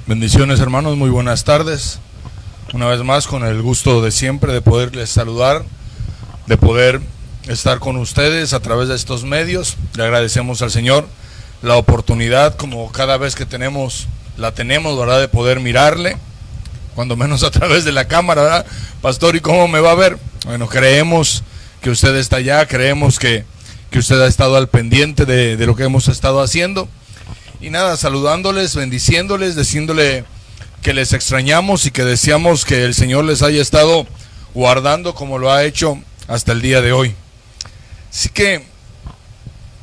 Bendiciones, hermanos, muy buenas tardes. Una vez más, con el gusto de siempre de poderles saludar, de poder estar con ustedes a través de estos medios. Le agradecemos al Señor la oportunidad, como cada vez que la tenemos, ¿verdad?, de poder mirarle, cuando menos a través de la cámara, ¿verdad? Pastor, ¿y cómo me va a ver? Bueno, creemos que usted está allá, creemos que usted ha estado al pendiente de lo que hemos estado haciendo. Y nada, saludándoles, bendiciéndoles, diciéndole que les extrañamos y que deseamos que el Señor les haya estado guardando como lo ha hecho hasta el día de hoy. Así que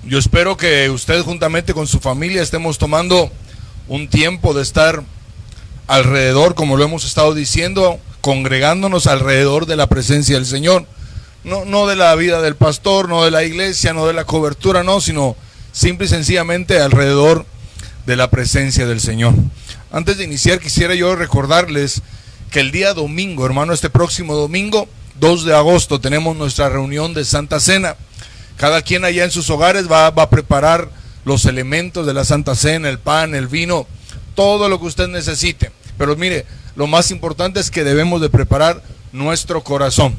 yo espero que usted, juntamente con su familia, estemos tomando un tiempo de estar alrededor, como lo hemos estado diciendo, congregándonos alrededor de la presencia del Señor. No de la vida del pastor, no de la iglesia, no de la cobertura, no, sino simple y sencillamente alrededor de la presencia del Señor. Antes de iniciar, quisiera yo recordarles que el día domingo, hermano, este próximo domingo, 2 de agosto, tenemos nuestra reunión de Santa Cena. Cada quien allá en sus hogares va a preparar los elementos de la Santa Cena, el pan, el vino, todo lo que usted necesite. Pero mire, lo más importante es que debemos de preparar nuestro corazón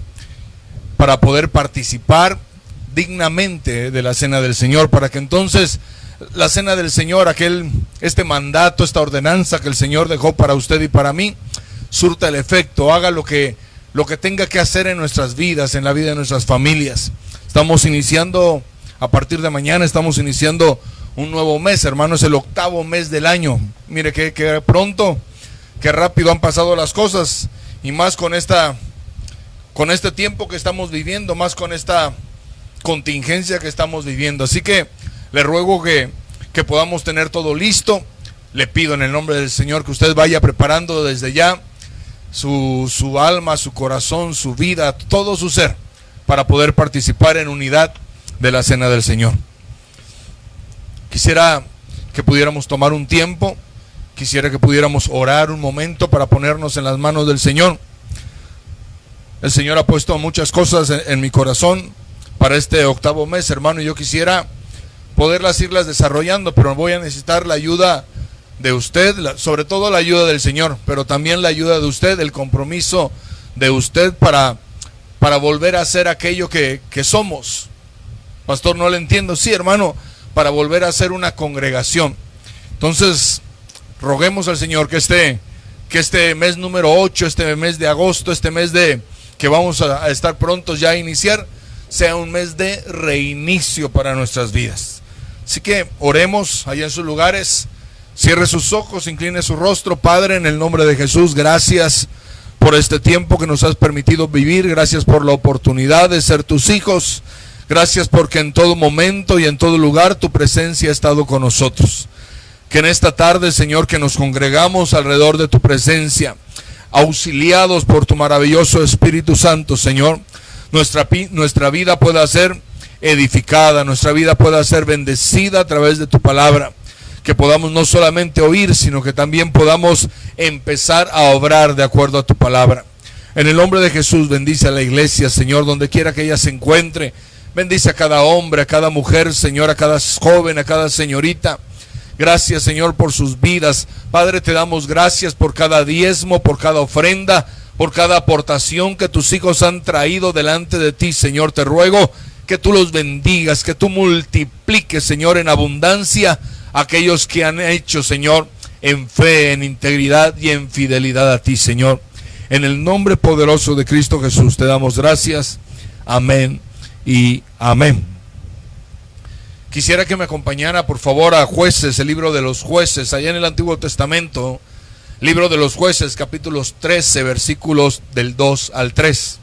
para poder participar dignamente de la Cena del Señor, para que entonces la Cena del Señor, este mandato, esta ordenanza que el Señor dejó para usted y para mí, surta el efecto, haga lo que tenga que hacer en nuestras vidas, en la vida de nuestras familias. Estamos iniciando, a partir de mañana, estamos iniciando un nuevo mes, hermano, es el 8º mes del año. Mire que pronto, que rápido han pasado las cosas, y más con este tiempo que estamos viviendo, más con esta contingencia que estamos viviendo. Así que le ruego que podamos tener todo listo. Le pido en el nombre del Señor que usted vaya preparando desde ya su alma, su corazón, su vida, todo su ser, para poder participar en unidad de la Cena del Señor. Quisiera que pudiéramos tomar un tiempo, quisiera que pudiéramos orar un momento para ponernos en las manos del Señor. El Señor ha puesto muchas cosas en mi corazón para este 8º mes, hermano, y yo quisiera poderlas irlas desarrollando, pero voy a necesitar la ayuda de usted, sobre todo la ayuda del Señor, pero también la ayuda de usted, el compromiso de usted para volver a ser aquello que somos. Pastor, no le entiendo. Sí, hermano, para volver a ser una congregación. Entonces, roguemos al Señor que este mes número 8, este mes de agosto, este mes que vamos a estar prontos ya a iniciar, sea un mes de reinicio para nuestras vidas. Así que oremos allá en sus lugares, cierre sus ojos, incline su rostro. Padre, en el nombre de Jesús, gracias por este tiempo que nos has permitido vivir, gracias por la oportunidad de ser tus hijos, gracias porque en todo momento y en todo lugar tu presencia ha estado con nosotros. Que en esta tarde, Señor, que nos congregamos alrededor de tu presencia, auxiliados por tu maravilloso Espíritu Santo, Señor, nuestra vida pueda ser edificada, nuestra vida pueda ser bendecida a través de tu palabra, que podamos no solamente oír, sino que también podamos empezar a obrar de acuerdo a tu palabra. En el nombre de Jesús, bendice a la iglesia, Señor, donde quiera que ella se encuentre. Bendice a cada hombre, a cada mujer, Señor, a cada joven, a cada señorita. Gracias, Señor, por sus vidas. Padre, te damos gracias por cada diezmo, por cada ofrenda, por cada aportación que tus hijos han traído delante de ti, Señor. Te ruego que tú los bendigas, que tú multipliques, Señor, en abundancia aquellos que han hecho, Señor, en fe, en integridad y en fidelidad a ti, Señor. En el nombre poderoso de Cristo Jesús te damos gracias. Amén y amén. Quisiera que me acompañara, por favor, a Jueces, el libro de los Jueces, allá en el Antiguo Testamento, libro de los Jueces, capítulos 13, versículos del 2 al 3.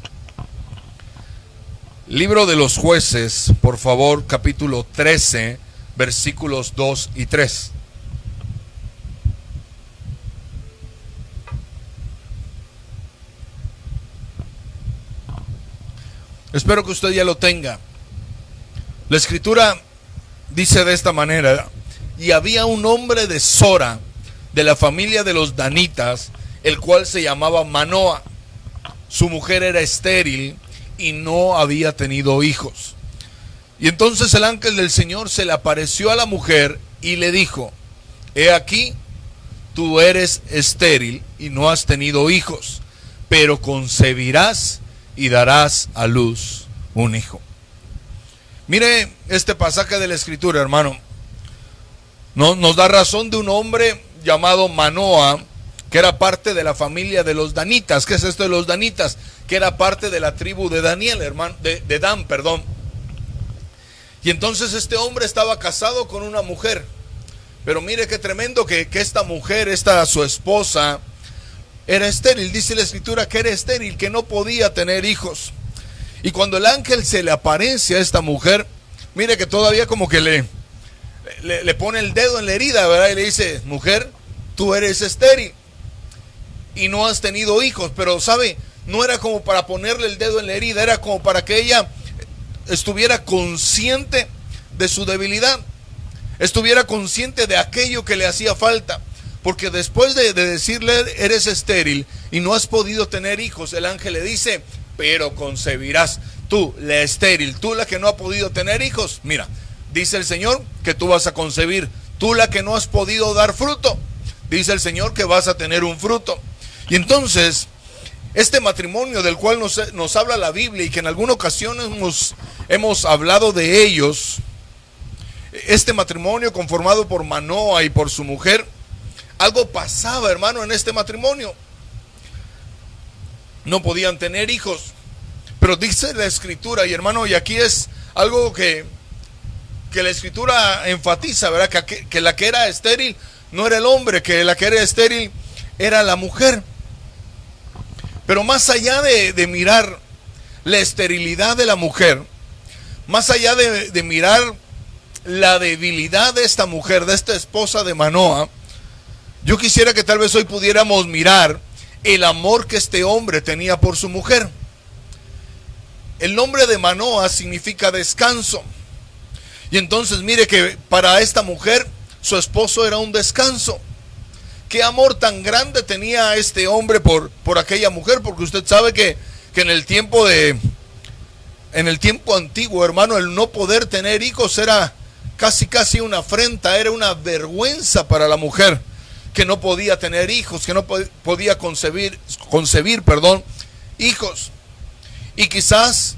Libro de los Jueces, por favor, capítulo 13, versículos 2 y 3. Espero que usted ya lo tenga. La Escritura dice de esta manera: y había un hombre de Sora, de la familia de los danitas, el cual se llamaba Manoa. Su mujer era estéril y no había tenido hijos. Y entonces el ángel del Señor se le apareció a la mujer y le dijo: he aquí, tú eres estéril y no has tenido hijos, pero concebirás y darás a luz un hijo. Mire este pasaje de la Escritura, hermano. Nos da razón de un hombre llamado Manoa, que era parte de la familia de los danitas. ¿Qué es esto de los danitas? Que era parte de la tribu de Daniel, hermano, de Dan, perdón. Y entonces este hombre estaba casado con una mujer. Pero mire qué tremendo que esta mujer, su esposa, era estéril. Dice la Escritura que era estéril, que no podía tener hijos. Y cuando el ángel se le aparece a esta mujer, mire que todavía como que le pone el dedo en la herida, ¿verdad? Y le dice: mujer, tú eres estéril y no has tenido hijos. Pero sabe, no era como para ponerle el dedo en la herida, era como para que ella estuviera consciente de su debilidad, estuviera consciente de aquello que le hacía falta. Porque después de decirle: eres estéril y no has podido tener hijos, el ángel le dice: pero concebirás. Tú, la estéril, tú la que no ha podido tener hijos, mira, dice el Señor que tú vas a concebir. Tú la que no has podido dar fruto, dice el Señor que vas a tener un fruto. Y entonces, este matrimonio del cual nos habla la Biblia y que en alguna ocasión hemos hablado de ellos, este matrimonio conformado por Manoa y por su mujer, algo pasaba, hermano, en este matrimonio. No podían tener hijos, pero dice la Escritura, y hermano, y aquí es algo que la Escritura enfatiza, ¿verdad? Que la que era estéril no era el hombre, que la que era estéril era la mujer. Pero más allá de mirar la esterilidad de la mujer, más allá de mirar la debilidad de esta mujer, de esta esposa de Manoa, yo quisiera que tal vez hoy pudiéramos mirar el amor que este hombre tenía por su mujer. El nombre de Manoa significa descanso. Y entonces mire que para esta mujer su esposo era un descanso. Qué amor tan grande tenía este hombre por aquella mujer, porque usted sabe que en el tiempo antiguo, hermano, el no poder tener hijos era casi una afrenta, era una vergüenza para la mujer que no podía tener hijos, que no podía concebir, hijos. Y quizás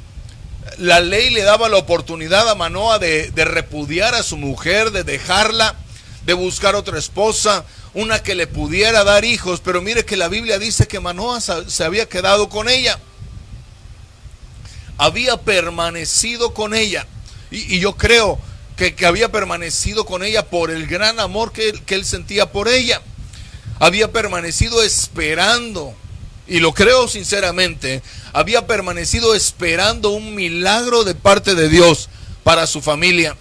la ley le daba la oportunidad a Manoa de repudiar a su mujer, de dejarla, de buscar otra esposa, una que le pudiera dar hijos. Pero mire que la Biblia dice que Manoa se había quedado con ella, había permanecido con ella, y yo creo que había permanecido con ella por el gran amor que él sentía por ella. Había permanecido esperando, y lo creo sinceramente, había permanecido esperando un milagro de parte de Dios para su familia.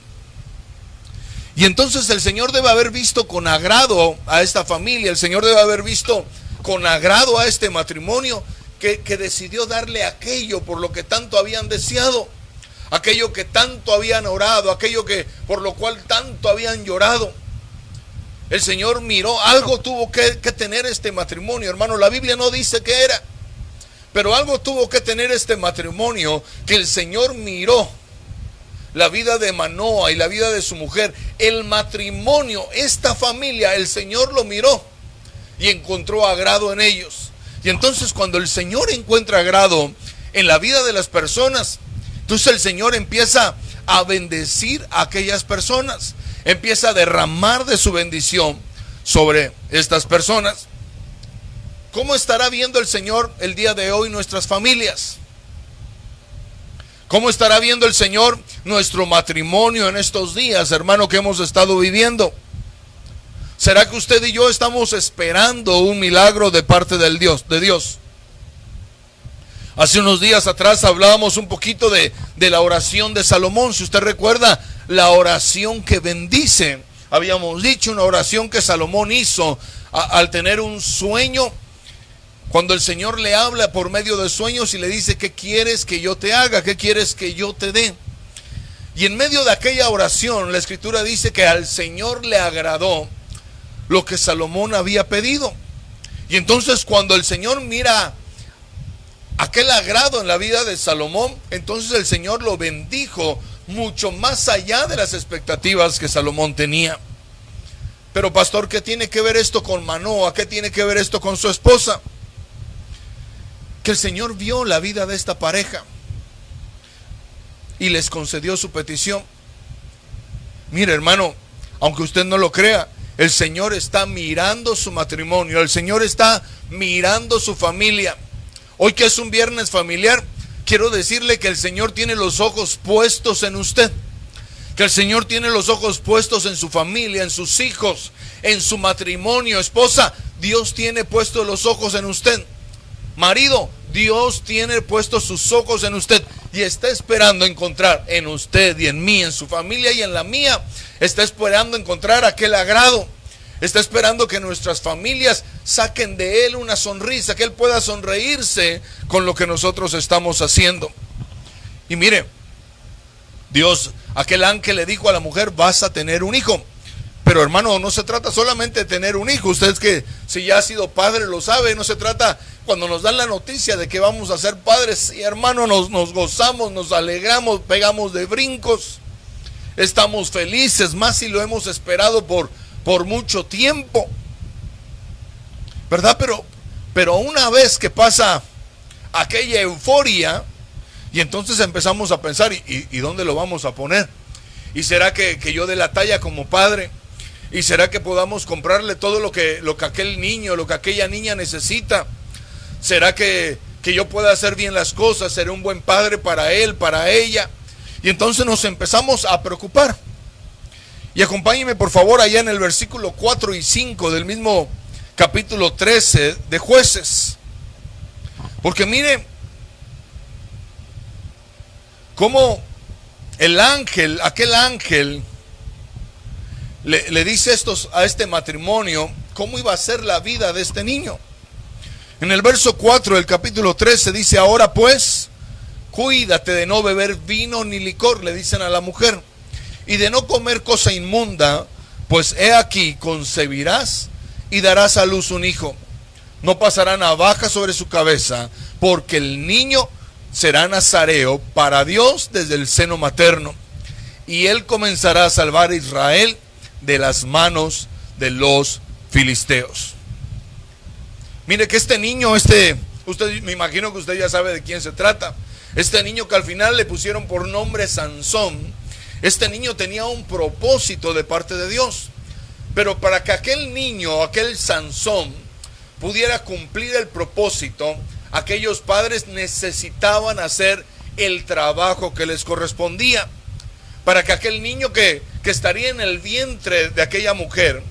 Y entonces el Señor debe haber visto con agrado a esta familia, el Señor debe haber visto con agrado a este matrimonio, que decidió darle aquello por lo que tanto habían deseado, aquello que tanto habían orado, aquello por lo cual tanto habían llorado. El Señor miró, algo tuvo que tener este matrimonio, hermano. La Biblia no dice qué era, pero algo tuvo que tener este matrimonio, que el Señor miró la vida de Manoa y la vida de su mujer, el matrimonio, esta familia, el Señor lo miró y encontró agrado en ellos. Y entonces cuando el Señor encuentra agrado en la vida de las personas, entonces el Señor empieza a bendecir a aquellas personas, empieza a derramar de su bendición sobre estas personas. ¿Cómo estará viendo el Señor el día de hoy nuestras familias? ¿Cómo estará viendo el Señor nuestro matrimonio en estos días, hermano, que hemos estado viviendo? ¿Será que usted y yo estamos esperando un milagro de parte de Dios? Hace unos días atrás hablábamos un poquito de la oración de Salomón. Si usted recuerda, la oración que bendice. Habíamos dicho una oración que Salomón hizo al tener un sueño, cuando el Señor le habla por medio de sueños y le dice: ¿qué quieres que yo te haga? ¿Qué quieres que yo te dé? Y en medio de aquella oración, la Escritura dice que al Señor le agradó lo que Salomón había pedido. Y entonces cuando el Señor mira aquel agrado en la vida de Salomón, entonces el Señor lo bendijo mucho más allá de las expectativas que Salomón tenía. Pero pastor, ¿qué tiene que ver esto con Manoa? ¿Qué tiene que ver esto con su esposa? Que el Señor vio la vida de esta pareja y les concedió su petición. Mire, hermano, aunque usted no lo crea, el Señor está mirando su matrimonio, el Señor está mirando su familia. Hoy que es un viernes familiar, quiero decirle que el Señor tiene los ojos puestos en usted, que el Señor tiene los ojos puestos en su familia, en sus hijos, en su matrimonio. Esposa, Dios tiene puestos los ojos en usted. Marido, Dios tiene puestos sus ojos en usted y está esperando encontrar en usted y en mí, en su familia y en la mía, está esperando encontrar aquel agrado. Está esperando que nuestras familias saquen de Él una sonrisa, que Él pueda sonreírse con lo que nosotros estamos haciendo. Y mire, Dios, aquel ángel le dijo a la mujer, vas a tener un hijo. Pero hermano, no se trata solamente de tener un hijo. Usted, que si ya ha sido padre lo sabe. No se trata, cuando nos dan la noticia de que vamos a ser padres, y hermano, nos gozamos, nos alegramos, pegamos de brincos, estamos felices, más si lo hemos esperado por mucho tiempo, ¿verdad? Pero una vez que pasa aquella euforia, y entonces empezamos a pensar, ¿y dónde lo vamos a poner? ¿Y será que yo dé la talla como padre? ¿Y será que podamos comprarle todo lo que aquel niño, lo que aquella niña necesita? ¿Será que yo pueda hacer bien las cosas? ¿Seré un buen padre para él, para ella? Y entonces nos empezamos a preocupar. Y acompáñenme por favor allá en el versículo 4 y 5 del mismo capítulo 13 de Jueces. Porque mire cómo aquel ángel le dice a este matrimonio cómo iba a ser la vida de este niño. En el verso 4 del capítulo 13 dice, ahora pues, cuídate de no beber vino ni licor, le dicen a la mujer, y de no comer cosa inmunda, pues he aquí concebirás y darás a luz un hijo. No pasará navaja sobre su cabeza, porque el niño será nazareo para Dios desde el seno materno, y él comenzará a salvar a Israel de las manos de los filisteos. Mire que este niño, usted, me imagino que usted ya sabe de quién se trata. Este niño que al final le pusieron por nombre Sansón, este niño tenía un propósito de parte de Dios. Pero para que aquel niño, aquel Sansón, pudiera cumplir el propósito, aquellos padres necesitaban hacer el trabajo que les correspondía. Para que aquel niño que estaría en el vientre de aquella mujer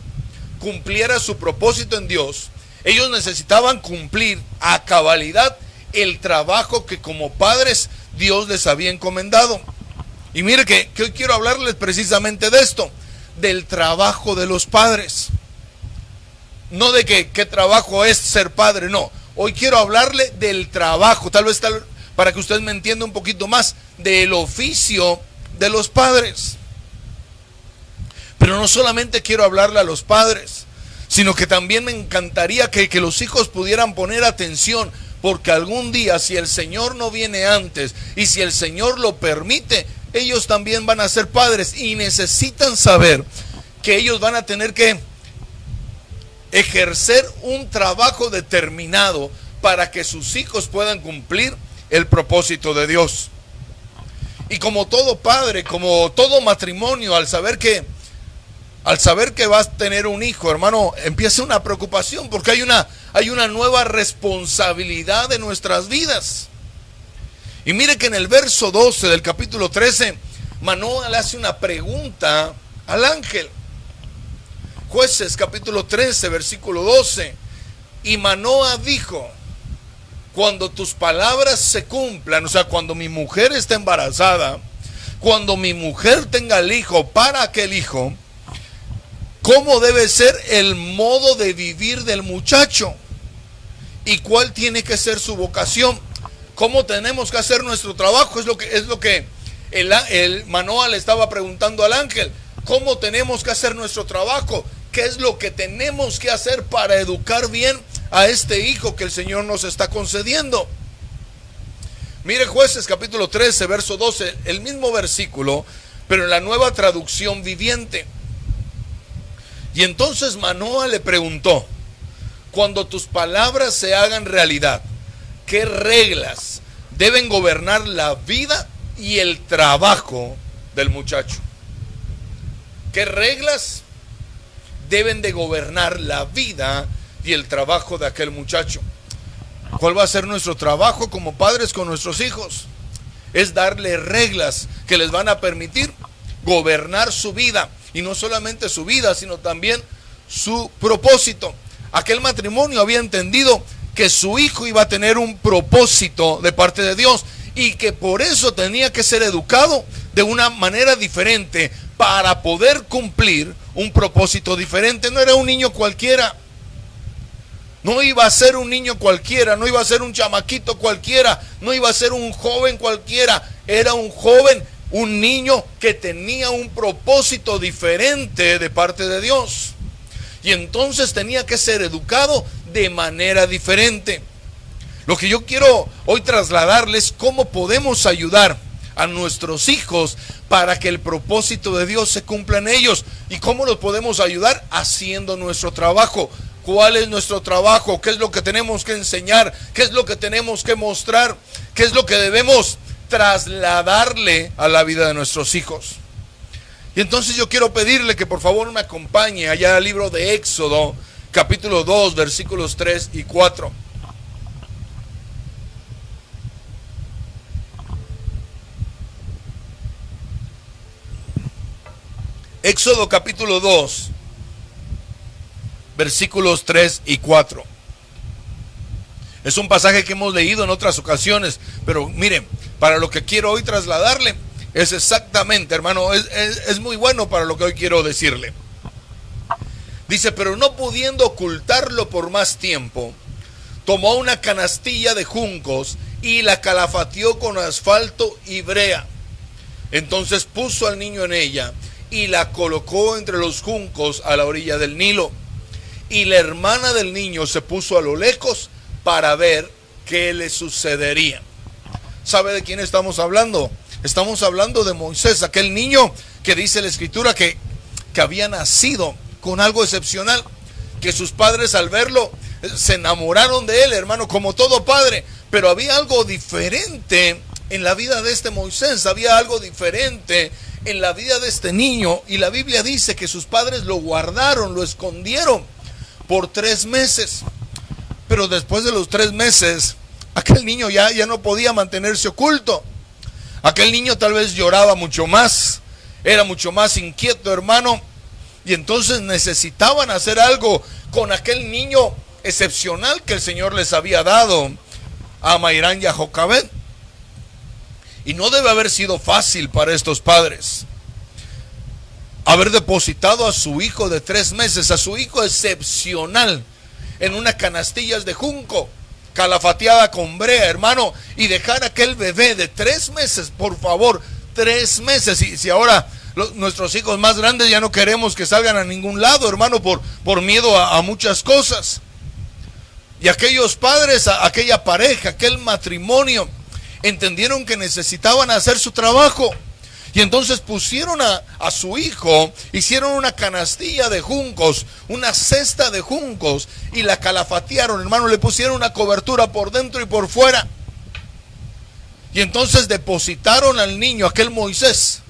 cumpliera su propósito en Dios, ellos necesitaban cumplir a cabalidad el trabajo que como padres Dios les había encomendado. Y mire que hoy quiero hablarles precisamente de esto, del trabajo de los padres. No de qué trabajo es ser padre, no. Hoy quiero hablarle del trabajo, tal vez para que usted me entienda un poquito más, del oficio de los padres. Pero no solamente quiero hablarle a los padres, sino que también me encantaría que los hijos pudieran poner atención, porque algún día, si el Señor no viene antes y si el Señor lo permite, ellos también van a ser padres y necesitan saber que ellos van a tener que ejercer un trabajo determinado para que sus hijos puedan cumplir el propósito de Dios. Y como todo padre, como todo matrimonio, al saber que vas a tener un hijo, hermano, empieza una preocupación, porque hay una nueva responsabilidad en nuestras vidas. Y mire que en el verso 12 del capítulo 13, Manoa le hace una pregunta al ángel. Jueces capítulo 13, versículo 12. Y Manoa dijo, cuando tus palabras se cumplan, o sea, cuando mi mujer esté embarazada, cuando mi mujer tenga el hijo, para aquel hijo, ¿cómo debe ser el modo de vivir del muchacho? ¿Y cuál tiene que ser su vocación? ¿Cómo tenemos que hacer nuestro trabajo? Es lo que el Manoa le estaba preguntando al ángel. ¿Cómo tenemos que hacer nuestro trabajo? ¿Qué es lo que tenemos que hacer para educar bien a este hijo que el Señor nos está concediendo? Mire Jueces capítulo 13, verso 12, el mismo versículo, pero en la Nueva Traducción Viviente. Y entonces Manoa le preguntó: cuando tus palabras se hagan realidad, ¿qué reglas deben gobernar la vida y el trabajo del muchacho? ¿Qué reglas deben de gobernar la vida y el trabajo de aquel muchacho? ¿Cuál va a ser nuestro trabajo como padres con nuestros hijos? Es darle reglas que les van a permitir gobernar su vida, y no solamente su vida, sino también su propósito. Aquel matrimonio había entendido que su hijo iba a tener un propósito de parte de Dios, y que por eso tenía que ser educado de una manera diferente para poder cumplir un propósito diferente. No era un niño cualquiera, no iba a ser un niño cualquiera, no iba a ser un chamaquito cualquiera, no iba a ser un joven cualquiera. Era un joven, un niño que tenía un propósito diferente de parte de Dios, y entonces tenía que ser educado de manera diferente. Lo que yo quiero hoy trasladarles, cómo podemos ayudar a nuestros hijos para que el propósito de Dios se cumpla en ellos. ¿Y cómo los podemos ayudar? Haciendo nuestro trabajo. ¿Cuál es nuestro trabajo? ¿Qué es lo que tenemos que enseñar? ¿Qué es lo que tenemos que mostrar? ¿Qué es lo que debemos trasladarle a la vida de nuestros hijos? Y entonces yo quiero pedirle que por favor me acompañe allá al libro de Éxodo, capítulo 2, versículos 3 y 4. Éxodo capítulo 2, versículos 3 y 4. Es un pasaje que hemos leído en otras ocasiones, pero miren, para lo que quiero hoy trasladarle, es exactamente, hermano, es muy bueno para lo que hoy quiero decirle. Dice: pero no pudiendo ocultarlo por más tiempo, tomó una canastilla de juncos y la calafateó con asfalto y brea. Entonces puso al niño en ella y la colocó entre los juncos a la orilla del Nilo. Y la hermana del niño se puso a lo lejos para ver qué le sucedería. ¿Sabe de quién estamos hablando? Estamos hablando de Moisés, aquel niño que dice la escritura que había nacido con algo excepcional, que sus padres al verlo se enamoraron de él, hermano, como todo padre. Pero había algo diferente en la vida de este Moisés, había algo diferente en la vida de este niño, y la Biblia dice que sus padres lo guardaron, lo escondieron por 3 meses. Pero después de los 3 meses, aquel niño ya no podía mantenerse oculto. Aquel niño tal vez lloraba mucho más, era mucho más inquieto, hermano, y entonces necesitaban hacer algo con aquel niño excepcional que el Señor les había dado a Amairán y a Jocabed. Y no debe haber sido fácil para estos padres haber depositado a su hijo de 3 meses, a su hijo excepcional, en una canastilla de junco, calafateada con brea, hermano, y dejar a aquel bebé de 3 meses, por favor, 3 meses. Y si ahora nuestros hijos más grandes ya no queremos que salgan a ningún lado, hermano, por miedo a muchas cosas. Y aquellos padres, aquella pareja, aquel matrimonio, entendieron que necesitaban hacer su trabajo. Y entonces pusieron a su hijo, hicieron una canastilla de juncos, una cesta de juncos, y la calafatearon, hermano, le pusieron una cobertura por dentro y por fuera. Y entonces depositaron al niño, aquel Moisés,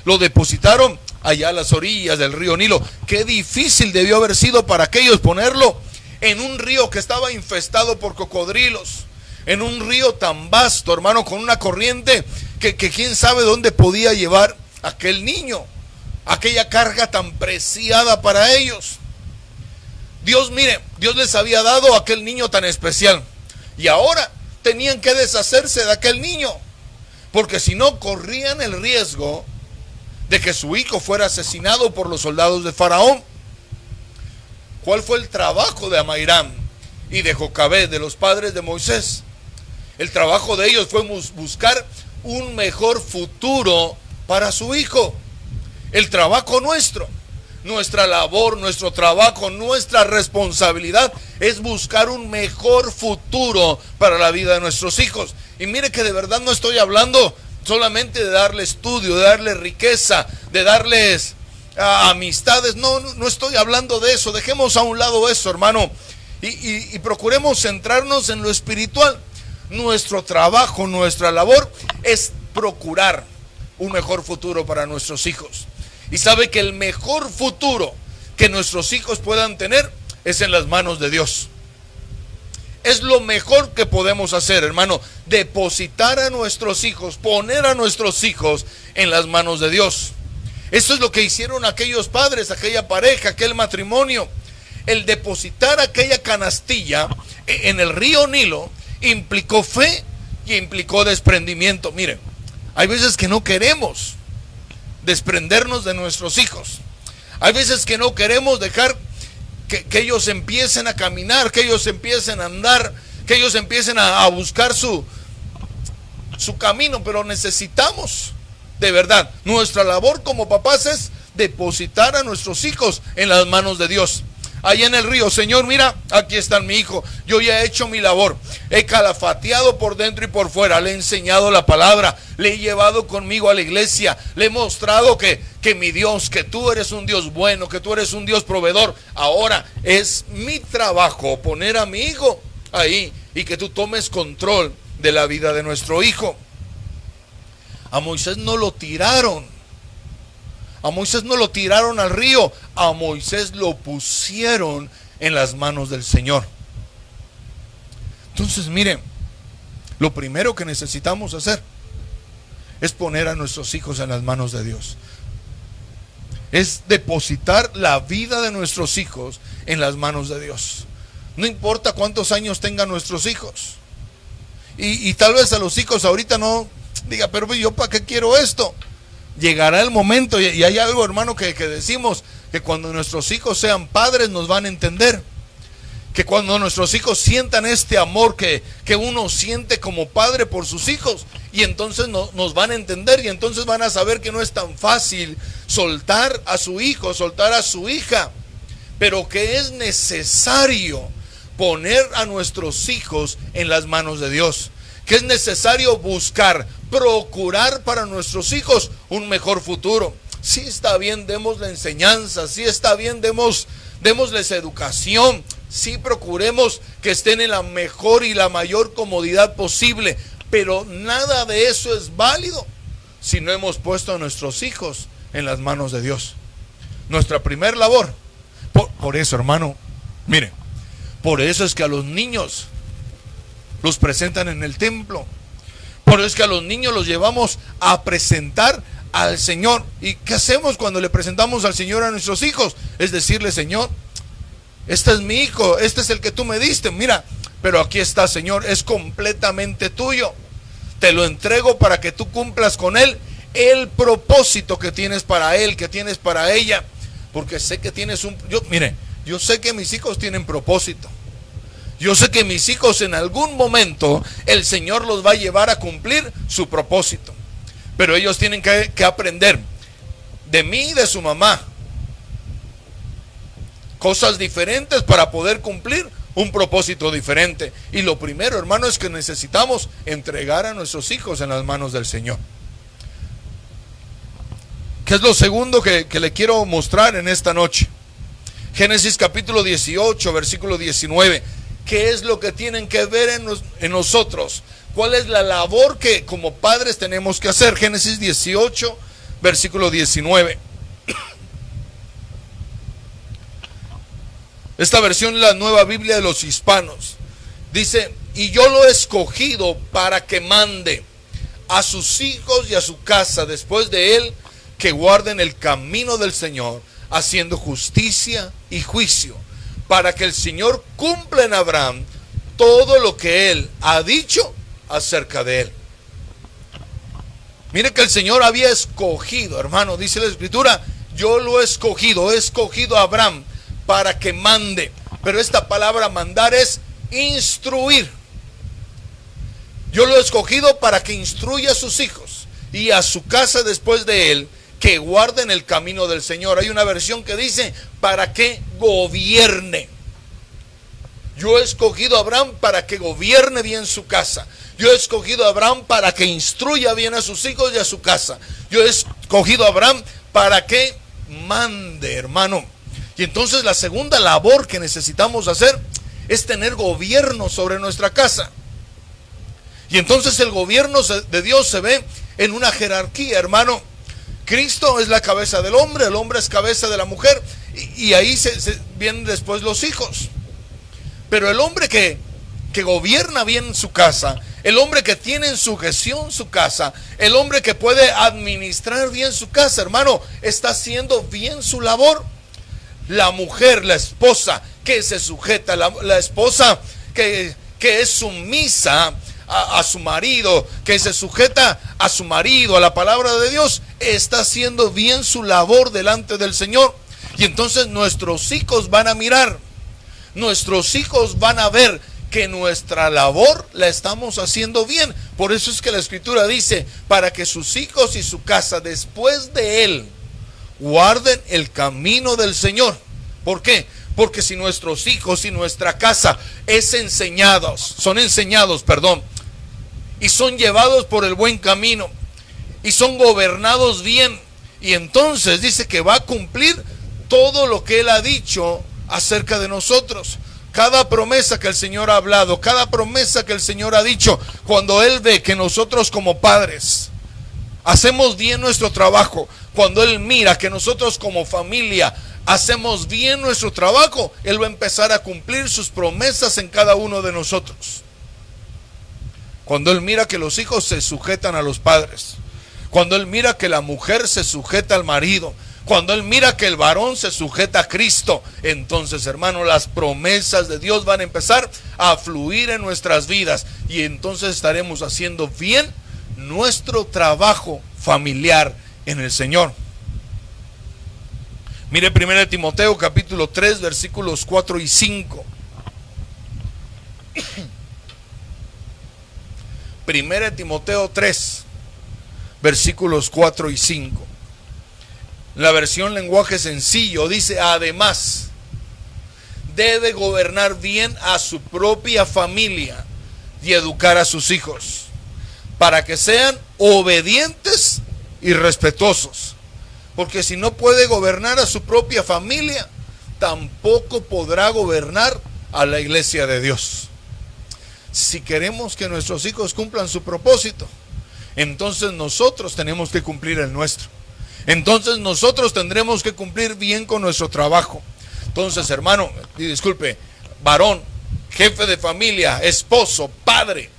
lo depositaron allá a las orillas del río Nilo. Qué difícil debió haber sido para aquellos ponerlo en un río que estaba infestado por cocodrilos, en un río tan vasto, hermano, con una corriente que quién sabe dónde podía llevar aquel niño, aquella carga tan preciada para ellos. Dios, mire, Dios les había dado a aquel niño tan especial, y ahora tenían que deshacerse de aquel niño, porque si no corrían el riesgo de que su hijo fuera asesinado por los soldados de Faraón. ¿Cuál fue el trabajo de Amairán y de Jocabed, de los padres de Moisés? El trabajo de ellos fue buscar un mejor futuro para su hijo. El trabajo nuestro, nuestra labor, nuestro trabajo, nuestra responsabilidad es buscar un mejor futuro para la vida de nuestros hijos. Y mire que de verdad no estoy hablando solamente de darle estudio, de darle riqueza, de darles amistades. No estoy hablando de eso. Dejemos a un lado eso, hermano, y procuremos centrarnos en lo espiritual. Nuestro trabajo, nuestra labor es procurar un mejor futuro para nuestros hijos. Y sabe que el mejor futuro que nuestros hijos puedan tener es en las manos de Dios. Es lo mejor que podemos hacer, hermano, depositar a nuestros hijos, poner a nuestros hijos en las manos de Dios. Eso es lo que hicieron aquellos padres, aquella pareja, aquel matrimonio. El depositar aquella canastilla en el río Nilo implicó fe y implicó desprendimiento. Miren, hay veces que no queremos desprendernos de nuestros hijos. Hay veces que no queremos dejar que ellos empiecen a caminar, que ellos empiecen a andar, que ellos empiecen a buscar su camino, pero necesitamos, de verdad, nuestra labor como papás es depositar a nuestros hijos en las manos de Dios. Ahí en el río, Señor, mira, aquí está mi hijo, yo ya he hecho mi labor, he calafateado por dentro y por fuera, le he enseñado la palabra, le he llevado conmigo a la iglesia, le he mostrado que mi Dios, que tú eres un Dios bueno, que tú eres un Dios proveedor. Ahora es mi trabajo poner a mi hijo ahí y que tú tomes control de la vida de nuestro hijo. A Moisés no lo tiraron. A Moisés no lo tiraron al río, a Moisés lo pusieron en las manos del Señor. Entonces, miren, lo primero que necesitamos hacer es poner a nuestros hijos en las manos de Dios. Es depositar la vida de nuestros hijos en las manos de Dios. No importa cuántos años tengan nuestros hijos. Y tal vez a los hijos ahorita no diga, pero yo ¿para qué quiero esto? Llegará el momento, y hay algo, hermano, que decimos, que cuando nuestros hijos sean padres nos van a entender. Que cuando nuestros hijos sientan este amor que uno siente como padre por sus hijos, y entonces nos van a entender, y entonces van a saber que no es tan fácil soltar a su hijo, soltar a su hija, pero que es necesario poner a nuestros hijos en las manos de Dios. Que es necesario buscar, procurar para nuestros hijos un mejor futuro. Sí está bien, demos la enseñanza, sí está bien, démosles educación, sí procuremos que estén en la mejor y la mayor comodidad posible, pero nada de eso es válido si no hemos puesto a nuestros hijos en las manos de Dios. Nuestra primer labor, por eso, hermano, mire, por eso es que a los niños los presentan en el templo. Por eso es que a los niños los llevamos a presentar al Señor. ¿Y qué hacemos cuando le presentamos al Señor a nuestros hijos? Es decirle, Señor, este es mi hijo, este es el que tú me diste, mira, pero aquí está, Señor, es completamente tuyo. Te lo entrego para que tú cumplas con él el propósito que tienes para él, que tienes para ella. Porque sé que tienes yo sé que mis hijos tienen propósito. Yo sé que mis hijos en algún momento el Señor los va a llevar a cumplir su propósito. Pero ellos tienen que aprender de mí y de su mamá cosas diferentes para poder cumplir un propósito diferente. Y lo primero, hermano, es que necesitamos entregar a nuestros hijos en las manos del Señor. ¿Qué es lo segundo que le quiero mostrar en esta noche? Génesis capítulo 18, versículo 19. ¿Qué es lo que tienen que ver en nosotros? ¿Cuál es la labor que como padres tenemos que hacer? Génesis 18, versículo 19. Esta versión es la Nueva Biblia de los Hispanos. Dice, y yo lo he escogido para que mande a sus hijos y a su casa después de él, que guarden el camino del Señor, haciendo justicia y juicio, para que el Señor cumpla en Abraham todo lo que él ha dicho acerca de él. Mire que el Señor había escogido, hermano, dice la Escritura, yo lo he escogido a Abraham para que mande. Pero esta palabra mandar es instruir. Yo lo he escogido para que instruya a sus hijos y a su casa después de él, que guarden el camino del Señor. Hay una versión que dice, para que gobierne. Yo he escogido a Abraham para que gobierne bien su casa. Yo he escogido a Abraham para que instruya bien a sus hijos y a su casa. Yo he escogido a Abraham para que mande, hermano. Y entonces la segunda labor que necesitamos hacer es tener gobierno sobre nuestra casa. Y entonces el gobierno de Dios se ve en una jerarquía, hermano. Cristo es la cabeza del hombre, el hombre es cabeza de la mujer, y ahí vienen después los hijos. Pero el hombre que gobierna bien su casa, el hombre que tiene en sujeción su casa, el hombre que puede administrar bien su casa, hermano, está haciendo bien su labor. La mujer, la esposa que se sujeta, la esposa que es sumisa a su marido, que se sujeta a su marido, a la palabra de Dios, está haciendo bien su labor delante del Señor. Y entonces nuestros hijos van a mirar, nuestros hijos van a ver que nuestra labor la estamos haciendo bien. Por eso es que la Escritura dice, para que sus hijos y su casa después de él guarden el camino del Señor. ¿Por qué? Porque si nuestros hijos y nuestra casa son enseñados, y son llevados por el buen camino, y son gobernados bien, y entonces dice que va a cumplir todo lo que Él ha dicho acerca de nosotros. Cada promesa que el Señor ha hablado, cada promesa que el Señor ha dicho, cuando Él ve que nosotros como padres hacemos bien nuestro trabajo, cuando Él mira que nosotros como familia hacemos bien nuestro trabajo, Él va a empezar a cumplir sus promesas en cada uno de nosotros. Cuando Él mira que los hijos se sujetan a los padres, cuando Él mira que la mujer se sujeta al marido, cuando Él mira que el varón se sujeta a Cristo, entonces, hermano, las promesas de Dios van a empezar a fluir en nuestras vidas, y entonces estaremos haciendo bien nuestro trabajo familiar en el Señor. Mire 1 Timoteo capítulo 3 versículos 4 y 5. 1 Timoteo 3 versículos 4 y 5. La versión lenguaje sencillo dice: además, debe gobernar bien a su propia familia y educar a sus hijos, para que sean obedientes y respetuosos. Porque si no puede gobernar a su propia familia, tampoco podrá gobernar a la iglesia de Dios. Si queremos que nuestros hijos cumplan su propósito, entonces nosotros tenemos que cumplir el nuestro. Entonces nosotros tendremos que cumplir bien con nuestro trabajo. Entonces, hermano, disculpe, varón, jefe de familia, esposo, padre,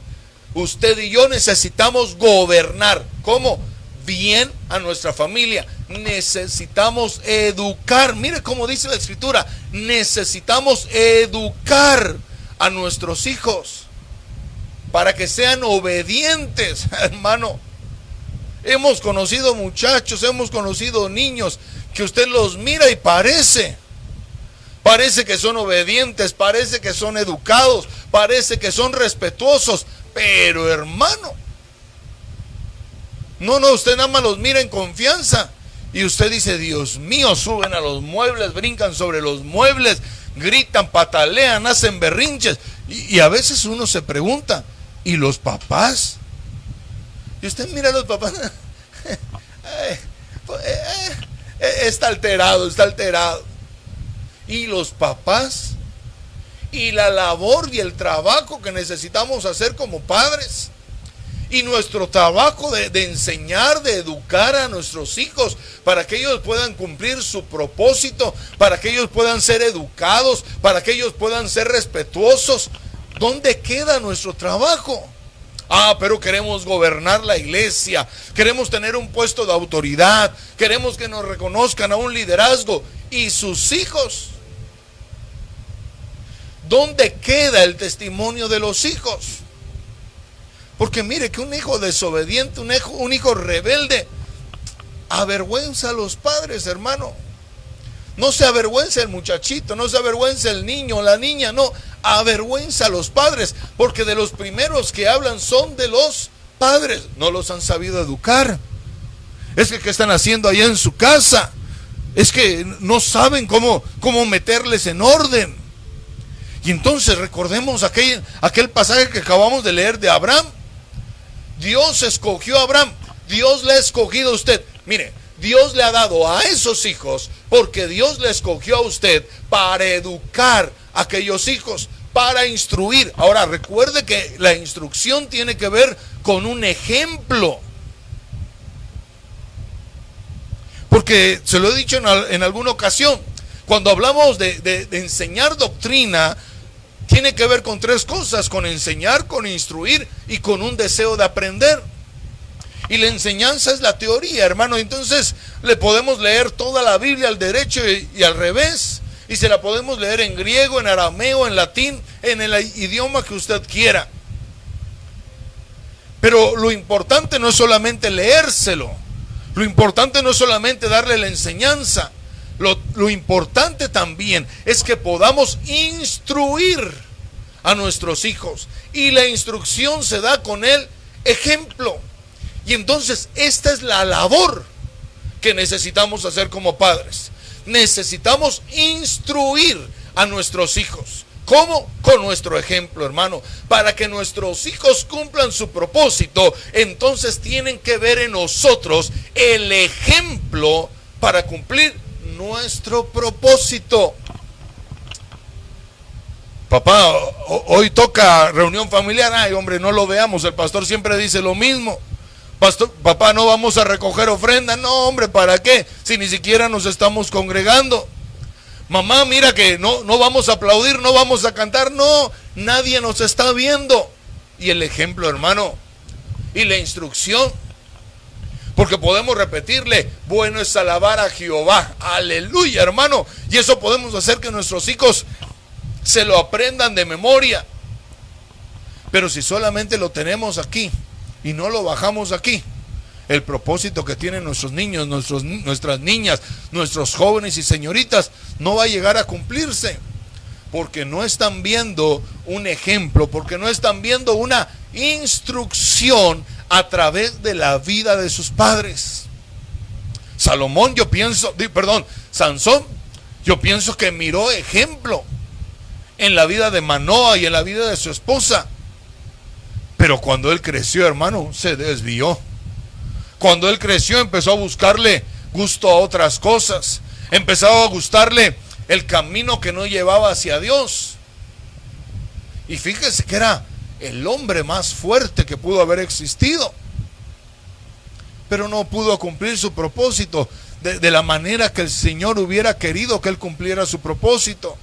usted y yo necesitamos gobernar. ¿Cómo? Bien a nuestra familia. Necesitamos educar. Mire cómo dice la Escritura: necesitamos educar a nuestros hijos para que sean obedientes, hermano. Hemos conocido muchachos, hemos conocido niños que usted los mira y parece que son obedientes, parece que son educados, parece que son respetuosos, pero hermano, no, usted nada más los mira en confianza y usted dice: Dios mío, suben a los muebles, brincan sobre los muebles, gritan, patalean, hacen berrinches, y a veces uno se pregunta: ¿y los papás? Y usted mira a los papás, está alterado. ¿Y los papás? Y la labor y el trabajo que necesitamos hacer como padres. Y nuestro trabajo de enseñar, de educar a nuestros hijos para que ellos puedan cumplir su propósito, para que ellos puedan ser educados, para que ellos puedan ser respetuosos. ¿Dónde queda nuestro trabajo? Pero queremos gobernar la iglesia, queremos tener un puesto de autoridad, queremos que nos reconozcan a un liderazgo. ¿Y sus hijos? ¿Dónde queda el testimonio de los hijos? Porque mire que un hijo desobediente, un hijo rebelde, avergüenza a los padres, hermano. No se avergüenza el muchachito, no se avergüenza el niño o la niña, no, avergüenza a los padres, porque de los primeros que hablan son de los padres. No los han sabido educar. Es que ¿qué están haciendo allá en su casa? Es que no saben cómo meterles en orden. Y entonces recordemos aquel pasaje que acabamos de leer de Abraham. Dios escogió a Abraham, Dios le ha escogido a usted. Mire, Dios le ha dado a esos hijos porque Dios le escogió a usted para educar a aquellos hijos, para instruir. Ahora recuerde que la instrucción tiene que ver con un ejemplo. Porque se lo he dicho en alguna ocasión, cuando hablamos de enseñar doctrina, tiene que ver con tres cosas: con enseñar, con instruir y con un deseo de aprender. Y la enseñanza es la teoría, hermano. Entonces le podemos leer toda la Biblia al derecho y al revés, y se la podemos leer en griego, en arameo, en latín, en el idioma que usted quiera. Pero lo importante no es solamente leérselo, lo importante no es solamente darle la enseñanza, lo importante también es que podamos instruir a nuestros hijos, y la instrucción se da con el ejemplo. Y entonces esta es la labor que necesitamos hacer como padres. Necesitamos instruir a nuestros hijos. ¿Cómo? Con nuestro ejemplo, hermano. Para que nuestros hijos cumplan su propósito, entonces tienen que ver en nosotros el ejemplo para cumplir nuestro propósito. Papá, hoy toca reunión familiar. Ay, hombre, no lo veamos. El pastor siempre dice lo mismo. Pastor, papá, no vamos a recoger ofrenda. No, hombre, ¿para qué? Si ni siquiera nos estamos congregando. Mamá, mira que no vamos a aplaudir, no vamos a cantar. No, nadie nos está viendo. Y el ejemplo, hermano, y la instrucción, porque podemos repetirle: bueno es alabar a Jehová. Aleluya, hermano. Y eso podemos hacer que nuestros hijos se lo aprendan de memoria. Pero si solamente lo tenemos aquí y no lo bajamos aquí, el propósito que tienen nuestros niños, nuestras niñas, nuestros jóvenes y señoritas no va a llegar a cumplirse, porque no están viendo un ejemplo, porque no están viendo una instrucción a través de la vida de sus padres. Sansón, yo pienso que miró ejemplo en la vida de Manoa y en la vida de su esposa. Pero cuando él creció, hermano, se desvió. Cuando él creció, empezó a buscarle gusto a otras cosas. Empezó a gustarle el camino que no llevaba hacia Dios. Y fíjese que era el hombre más fuerte que pudo haber existido, pero no pudo cumplir su propósito de la manera que el Señor hubiera querido que él cumpliera su propósito.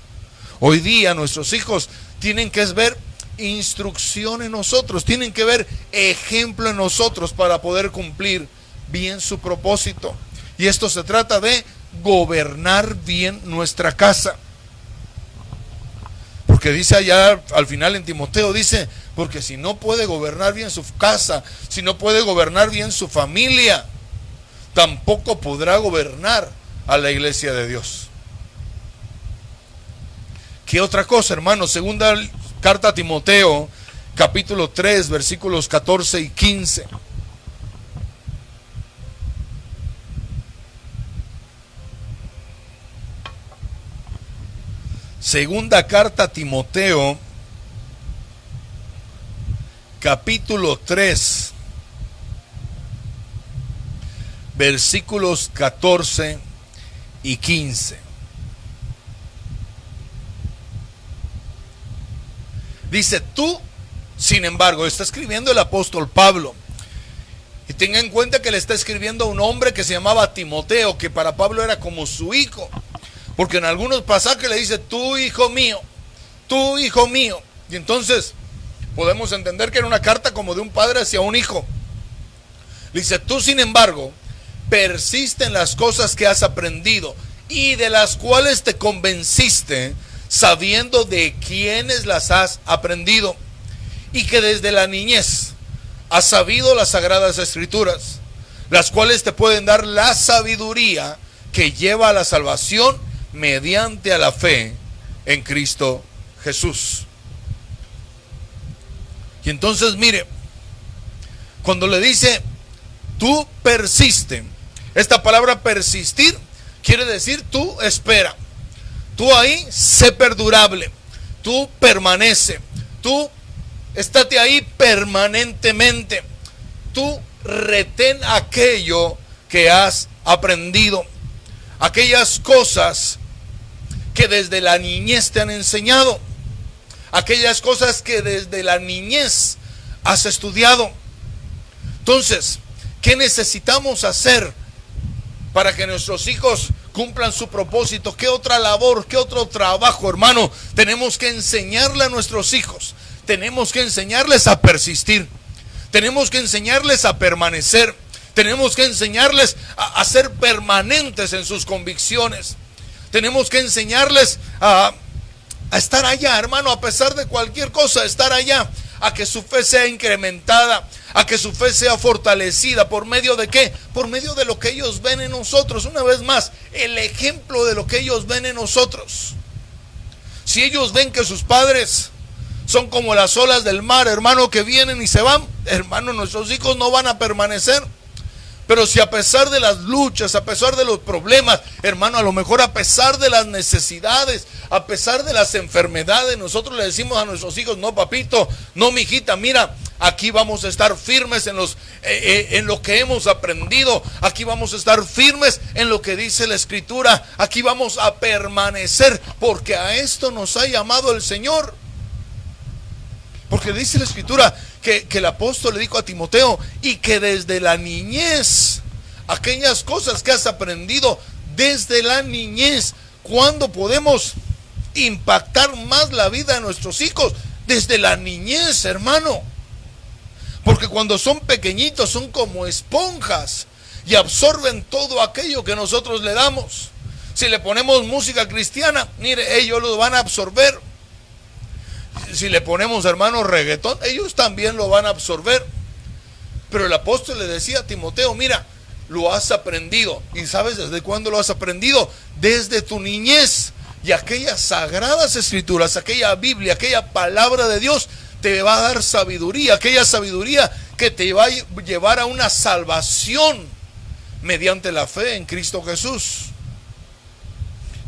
Hoy día nuestros hijos tienen que ver instrucción en nosotros, tienen que ver ejemplo en nosotros para poder cumplir bien su propósito. Y esto se trata de gobernar bien nuestra casa. Porque dice allá al final en Timoteo, dice: porque si no puede gobernar bien su casa, si no puede gobernar bien su familia, tampoco podrá gobernar a la iglesia de Dios. ¿Qué otra cosa, hermano? Segunda carta a Timoteo, capítulo 3, versículos 14 y 15. Segunda carta a Timoteo, capítulo 3, versículos 14 y 15. Dice: tú, sin embargo, está escribiendo el apóstol Pablo. Y tenga en cuenta que le está escribiendo a un hombre que se llamaba Timoteo, que para Pablo era como su hijo. Porque en algunos pasajes le dice: tú, hijo mío, tú, hijo mío. Y entonces podemos entender que era una carta como de un padre hacia un hijo. Le dice: tú, sin embargo, persiste en las cosas que has aprendido y de las cuales te convenciste, sabiendo de quiénes las has aprendido, y que desde la niñez has sabido las sagradas escrituras, las cuales te pueden dar la sabiduría que lleva a la salvación mediante a la fe en Cristo Jesús. Y entonces mire, cuando le dice tú persiste, esta palabra persistir quiere decir tú espera, tú ahí sé perdurable, tú permanece, tú estate ahí permanentemente, tú retén aquello que has aprendido, aquellas cosas que desde la niñez te han enseñado, aquellas cosas que desde la niñez has estudiado. Entonces, ¿qué necesitamos hacer para que nuestros hijos cumplan su propósito? ¿Qué otra labor, qué otro trabajo, hermano, tenemos que enseñarle a nuestros hijos? Tenemos que enseñarles a persistir, tenemos que enseñarles a permanecer, tenemos que enseñarles a ser permanentes en sus convicciones, tenemos que enseñarles a estar allá, hermano, a pesar de cualquier cosa, estar allá, a que su fe sea incrementada, a que su fe sea fortalecida. ¿Por medio de qué? Por medio de lo que ellos ven en nosotros. Una vez más, el ejemplo de lo que ellos ven en nosotros. Si ellos ven que sus padres son como las olas del mar, hermano, que vienen y se van, hermano, nuestros hijos no van a permanecer. Pero si a pesar de las luchas, a pesar de los problemas, hermano, a lo mejor a pesar de las necesidades, a pesar de las enfermedades, nosotros le decimos a nuestros hijos: no, papito, no, mijita, mira, aquí vamos a estar firmes en lo que hemos aprendido, aquí vamos a estar firmes en lo que dice la Escritura, aquí vamos a permanecer, porque a esto nos ha llamado el Señor. Porque dice la Escritura que el apóstol le dijo a Timoteo: y que desde la niñez, aquellas cosas que has aprendido desde la niñez. ¿Cuándo podemos impactar más la vida de nuestros hijos? Desde la niñez, hermano. Porque cuando son pequeñitos son como esponjas y absorben todo aquello que nosotros le damos. Si le ponemos música cristiana, mire, ellos lo van a absorber. Si le ponemos, hermano, reggaetón, ellos también lo van a absorber. Pero el apóstol le decía a Timoteo: mira, lo has aprendido. ¿Y sabes desde cuándo lo has aprendido? Desde tu niñez. Y aquellas sagradas escrituras, aquella Biblia, aquella palabra de Dios te va a dar sabiduría. Aquella sabiduría que te va a llevar a una salvación mediante la fe en Cristo Jesús.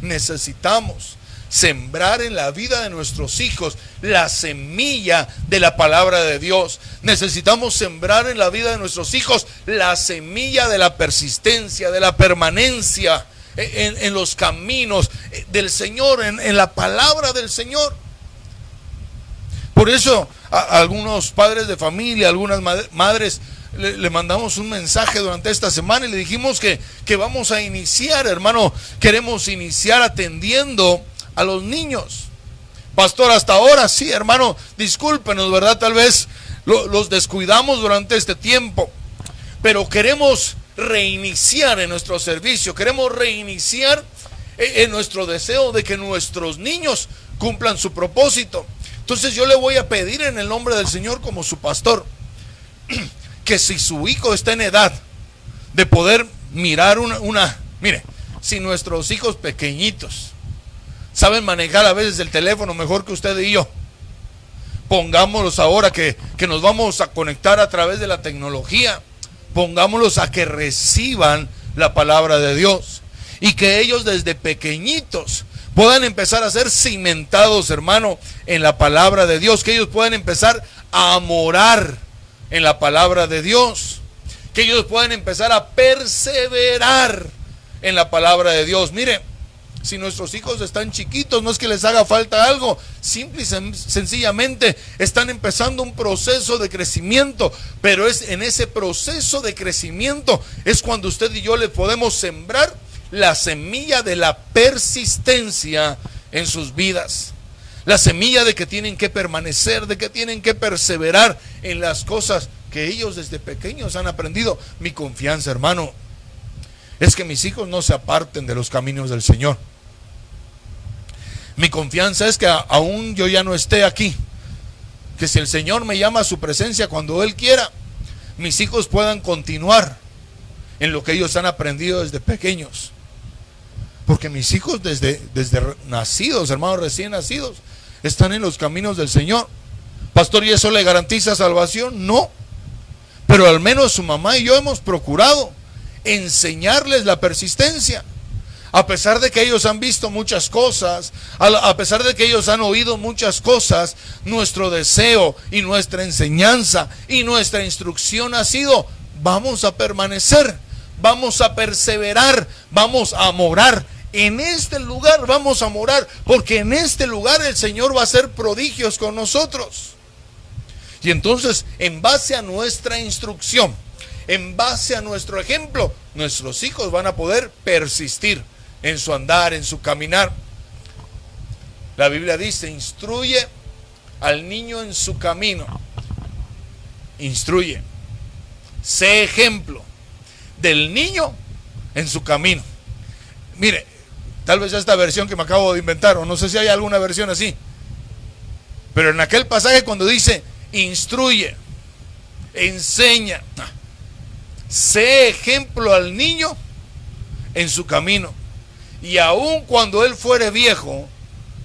Necesitamos sembrar en la vida de nuestros hijos la semilla de la palabra de Dios. Necesitamos sembrar en la vida de nuestros hijos la semilla de la persistencia, de la permanencia en los caminos del Señor, en la palabra del Señor. Por eso a algunos padres de familia, algunas madres, le mandamos un mensaje durante esta semana y le dijimos que vamos a iniciar, hermano, queremos iniciar atendiendo a los niños. Pastor, hasta ahora sí, hermano, discúlpenos, ¿verdad? Tal vez los descuidamos durante este tiempo, pero queremos reiniciar en nuestro servicio, queremos reiniciar en nuestro deseo de que nuestros niños cumplan su propósito. Entonces yo le voy a pedir en el nombre del Señor, como su pastor, que si su hijo está en edad de poder mirar mire, si nuestros hijos pequeñitos saben manejar a veces el teléfono mejor que usted y yo, pongámoslos ahora que nos vamos a conectar a través de la tecnología, pongámoslos a que reciban la palabra de Dios y que ellos desde pequeñitos puedan empezar a ser cimentados, hermano, en la palabra de Dios, que ellos puedan empezar a morar en la palabra de Dios, que ellos puedan empezar a perseverar en la palabra de Dios. Mire, si nuestros hijos están chiquitos, no es que les haga falta algo, simple y sencillamente están empezando un proceso de crecimiento, pero es en ese proceso de crecimiento es cuando usted y yo le podemos sembrar la semilla de la persistencia en sus vidas, la semilla de que tienen que permanecer, de que tienen que perseverar en las cosas que ellos desde pequeños han aprendido. Mi confianza, hermano, es que mis hijos no se aparten de los caminos del Señor. Mi confianza es que aún yo ya no esté aquí, que si el Señor me llama a su presencia cuando Él quiera, mis hijos puedan continuar en lo que ellos han aprendido desde pequeños. Porque mis hijos desde nacidos, hermanos, recién nacidos, están en los caminos del Señor. Pastor, ¿y eso le garantiza salvación? No. Pero al menos su mamá y yo hemos procurado enseñarles la persistencia. A pesar de que ellos han visto muchas cosas, a pesar de que ellos han oído muchas cosas, nuestro deseo y nuestra enseñanza y nuestra instrucción ha sido: vamos a permanecer, vamos a perseverar, vamos a morar. En este lugar vamos a morar, porque en este lugar el Señor va a hacer prodigios con nosotros. Y entonces, en base a nuestra instrucción, en base a nuestro ejemplo, nuestros hijos van a poder persistir en su andar, en su caminar. La Biblia dice: instruye al niño en su camino. Instruye. Sé ejemplo del niño en su camino. Mire, tal vez esta versión que me acabo de inventar, o no sé si hay alguna versión así, pero en aquel pasaje cuando dice instruye, enseña, sé ejemplo al niño en su camino, y aun cuando él fuere viejo,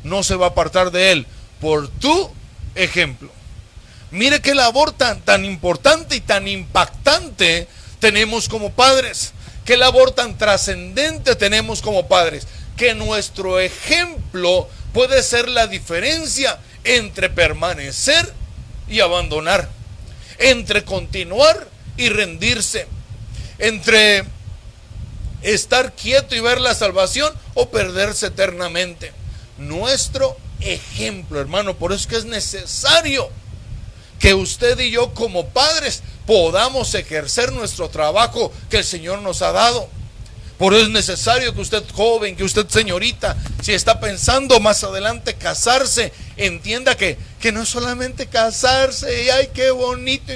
no se va a apartar de él por tu ejemplo. Mire qué labor tan importante y tan impactante tenemos como padres. Qué labor tan trascendente tenemos como padres. Que nuestro ejemplo puede ser la diferencia entre permanecer y abandonar, entre continuar y rendirse, entre estar quieto y ver la salvación o perderse eternamente. Nuestro ejemplo, hermano. Por eso es que es necesario que usted y yo como padres podamos ejercer nuestro trabajo que el Señor nos ha dado. Por eso es necesario que usted joven, que usted señorita, si está pensando más adelante casarse, entienda que no es solamente casarse y ay qué bonito,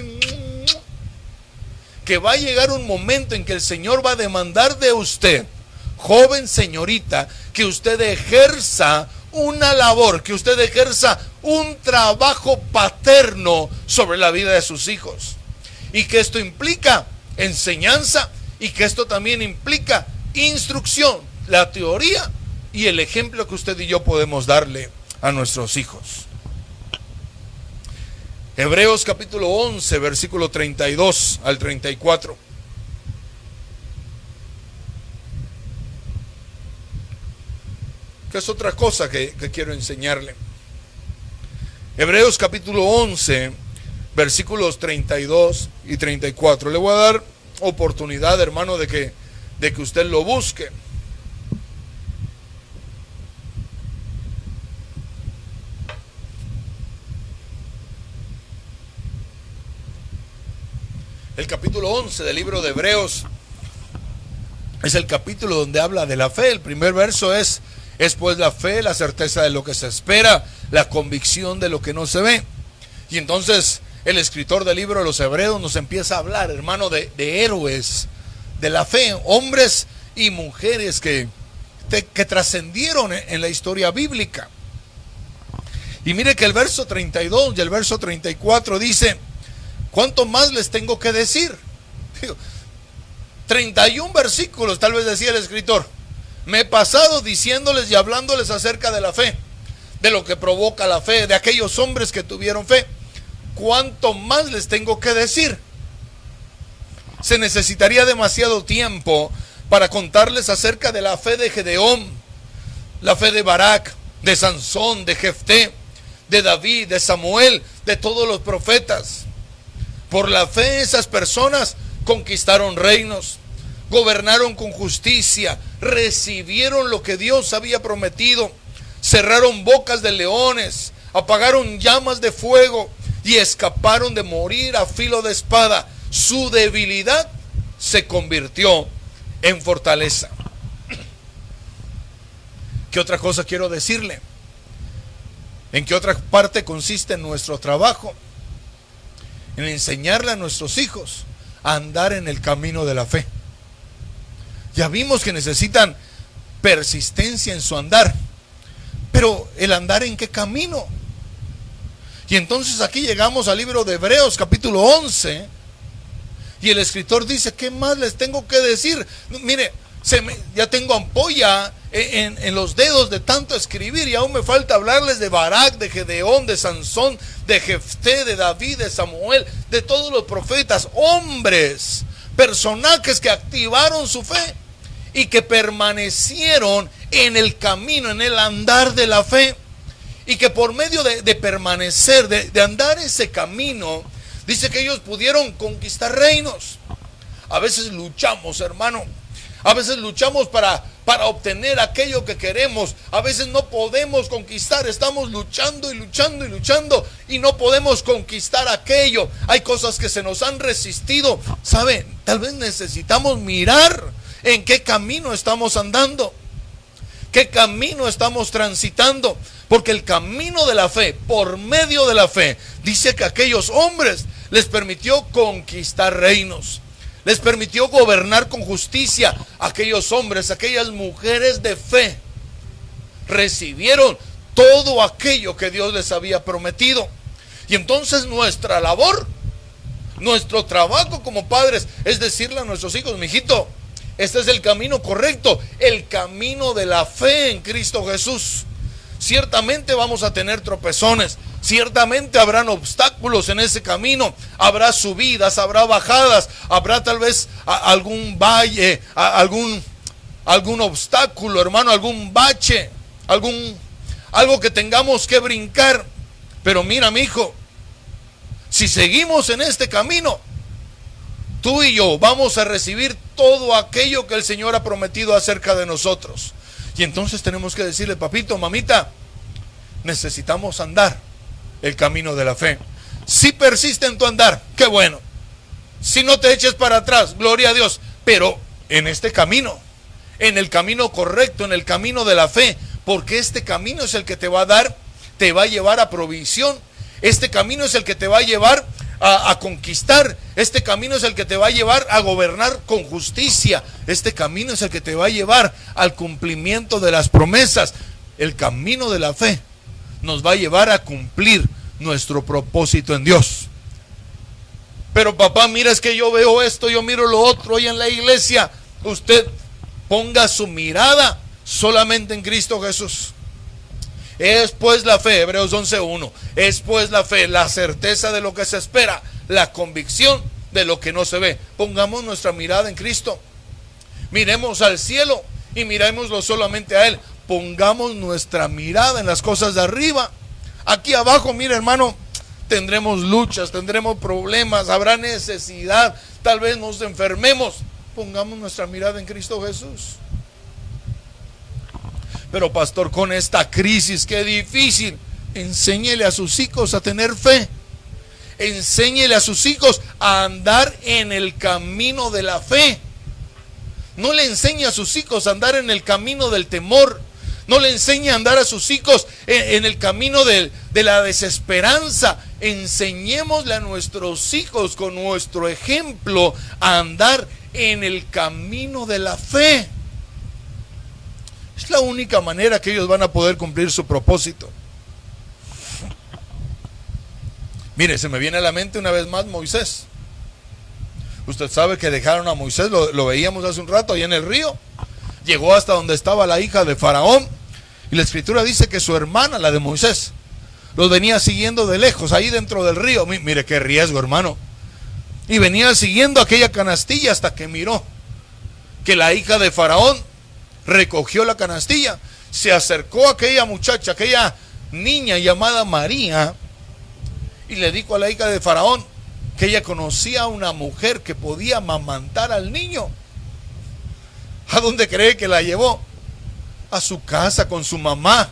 que va a llegar un momento en que el Señor va a demandar de usted, joven señorita, que usted ejerza una labor, que usted ejerza un trabajo paterno sobre la vida de sus hijos, y que esto implica enseñanza, y que esto también implica instrucción, la teoría y el ejemplo que usted y yo podemos darle a nuestros hijos. Hebreos capítulo 11, versículo 32 al 34. Que es otra cosa que quiero enseñarle. Hebreos capítulo 11, versículos 32 y 34. Le voy a dar oportunidad, hermano, de que usted lo busque. El capítulo 11 del libro de Hebreos es el capítulo donde habla de la fe. El primer verso es pues la fe, la certeza de lo que se espera, la convicción de lo que no se ve. Y entonces el escritor del libro de los Hebreos nos empieza a hablar, hermano, de héroes de la fe, hombres y mujeres que trascendieron en la historia bíblica. Y mire que el verso 32 y el verso 34 dice: ¿cuánto más les tengo que decir? 31 versículos, tal vez decía el escritor. Me he pasado diciéndoles y hablándoles acerca de la fe, de lo que provoca la fe, de aquellos hombres que tuvieron fe. ¿Cuánto más les tengo que decir? Se necesitaría demasiado tiempo para contarles acerca de la fe de Gedeón, la fe de Barak, de Sansón, de Jefté, de David, de Samuel, de todos los profetas. Por la fe esas personas conquistaron reinos, gobernaron con justicia, recibieron lo que Dios había prometido, cerraron bocas de leones, apagaron llamas de fuego y escaparon de morir a filo de espada. Su debilidad se convirtió en fortaleza. ¿Qué otra cosa quiero decirle? ¿En qué otra parte consiste nuestro trabajo? En enseñarle a nuestros hijos a andar en el camino de la fe. Ya vimos que necesitan persistencia en su andar, pero ¿el andar en qué camino? Y entonces aquí llegamos al libro de Hebreos capítulo 11 y el escritor dice: ¿qué más les tengo que decir? Mire, ya tengo ampolla en los dedos de tanto escribir, y aún me falta hablarles de Barak, de Gedeón, de Sansón, de Jefté, de David, de Samuel, de todos los profetas, hombres, personajes que activaron su fe y que permanecieron en el camino, en el andar de la fe, y que por medio de permanecer, de andar ese camino, dice que ellos pudieron conquistar reinos. A veces luchamos, hermano. A veces luchamos para obtener aquello que queremos. A veces no podemos conquistar. Estamos luchando y luchando y luchando y no podemos conquistar aquello. Hay cosas que se nos han resistido. ¿Sabe? Tal vez necesitamos mirar en qué camino estamos andando, qué camino estamos transitando. Porque el camino de la fe, por medio de la fe, dice que a aquellos hombres les permitió conquistar reinos. Les permitió gobernar con justicia. Aquellos hombres, aquellas mujeres de fe recibieron todo aquello que Dios les había prometido. Y entonces nuestra labor, nuestro trabajo como padres es decirle a nuestros hijos: mijito, este es el camino correcto, el camino de la fe en Cristo Jesús. Ciertamente vamos a tener tropezones, ciertamente habrán obstáculos en ese camino, habrá subidas, habrá bajadas, habrá tal vez algún valle, algún obstáculo, hermano, algún bache, algo que tengamos que brincar. Pero mira, mi hijo, si seguimos en este camino, tú y yo vamos a recibir todo aquello que el Señor ha prometido acerca de nosotros. Y entonces tenemos que decirle: papito, mamita, necesitamos andar el camino de la fe. Si persiste en tu andar, qué bueno. Si no te eches para atrás, gloria a Dios. Pero en este camino, en el camino correcto, en el camino de la fe, porque este camino es el que te va a dar, te va a llevar a provisión. Este camino es el que te va a llevar a conquistar. Este camino es el que te va a llevar a gobernar con justicia. Este camino es el que te va a llevar al cumplimiento de las promesas. El camino de la fe nos va a llevar a cumplir nuestro propósito en Dios. Pero papá, mira, es que yo veo esto, yo miro lo otro hoy en la iglesia. Usted ponga su mirada solamente en Cristo Jesús. Es pues la fe, Hebreos 11:1, es pues la fe, la certeza de lo que se espera, la convicción de lo que no se ve. Pongamos nuestra mirada en Cristo. Miremos al cielo y mirémoslo solamente a Él. Pongamos nuestra mirada en las cosas de arriba. Aquí abajo, mira, hermano, tendremos luchas, tendremos problemas, habrá necesidad, tal vez nos enfermemos. Pongamos nuestra mirada en Cristo Jesús. Pero pastor, con esta crisis, qué difícil. Enséñele a sus hijos a tener fe. Enséñele a sus hijos a andar en el camino de la fe. No le enseñe a sus hijos a andar en el camino del temor. No le enseñe a andar a sus hijos en el camino de la desesperanza. Enseñémosle a nuestros hijos con nuestro ejemplo a andar en el camino de la fe. Es la única manera que ellos van a poder cumplir su propósito. Mire, se me viene a la mente una vez más Moisés. Usted sabe que dejaron a Moisés, lo veíamos hace un rato ahí en el río. Llegó hasta donde estaba la hija de Faraón. Y la escritura dice que su hermana, la de Moisés, los venía siguiendo de lejos, ahí dentro del río. Mire qué riesgo, hermano. Y venía siguiendo aquella canastilla hasta que miró que la hija de Faraón recogió la canastilla, se acercó a aquella muchacha, aquella niña llamada María, y le dijo a la hija de Faraón que ella conocía a una mujer que podía amamantar al niño. ¿A dónde cree que la llevó? A su casa con su mamá.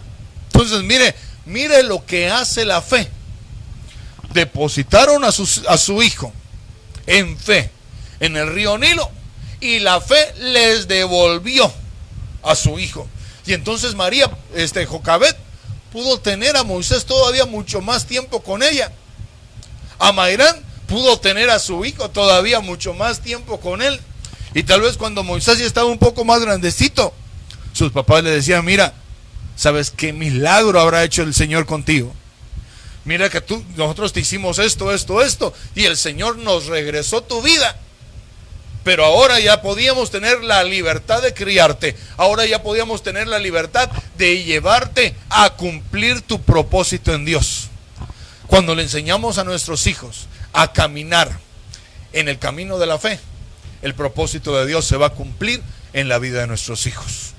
Entonces mire lo que hace la fe. Depositaron a su hijo en fe en el río Nilo, y la fe les devolvió a su hijo. Y entonces María, Jocabet, pudo tener a Moisés todavía mucho más tiempo con ella. Amairán pudo tener a su hijo todavía mucho más tiempo con él. Y tal vez cuando Moisés ya estaba un poco más grandecito, sus papás le decían: mira, ¿sabes qué milagro habrá hecho el Señor contigo? Mira que nosotros te hicimos esto, y el Señor nos regresó tu vida. Pero ahora ya podíamos tener la libertad de criarte. Ahora ya podíamos tener la libertad de llevarte a cumplir tu propósito en Dios. Cuando le enseñamos a nuestros hijos a caminar en el camino de la fe, el propósito de Dios se va a cumplir en la vida de nuestros hijos.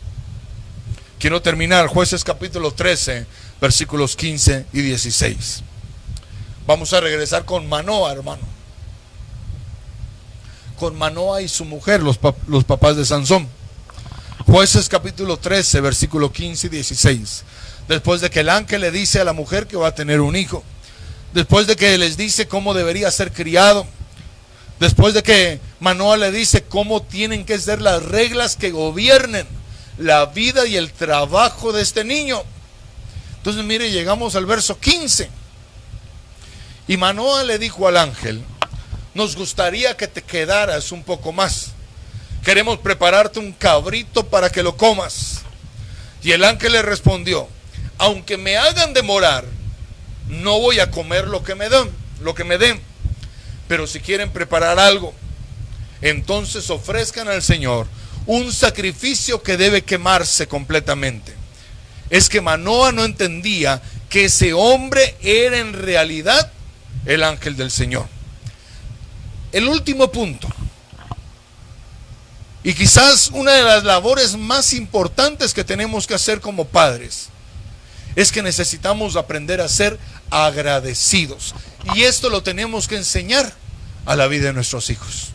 Quiero terminar Jueces capítulo 13, versículos 15 y 16. Vamos a regresar con Manoa, hermano. con Manoa y su mujer, los papás de Sansón. Jueces capítulo 13, versículo 15 y 16. Después de que el ángel le dice a la mujer que va a tener un hijo, después de que les dice cómo debería ser criado, después de que Manoa le dice cómo tienen que ser las reglas que gobiernen la vida y el trabajo de este niño. Entonces mire, llegamos al verso 15. Y Manoa le dijo al ángel: nos gustaría que te quedaras un poco más. Queremos prepararte un cabrito para que lo comas. Y el ángel le respondió: aunque me hagan demorar, no voy a comer lo que me den. Pero si quieren preparar algo, entonces ofrezcan al Señor un sacrificio que debe quemarse completamente. Es que Manoa no entendía que ese hombre era en realidad el ángel del Señor. El último punto, y quizás una de las labores más importantes que tenemos que hacer como padres, es que necesitamos aprender a ser agradecidos. Y esto lo tenemos que enseñar a la vida de nuestros hijos.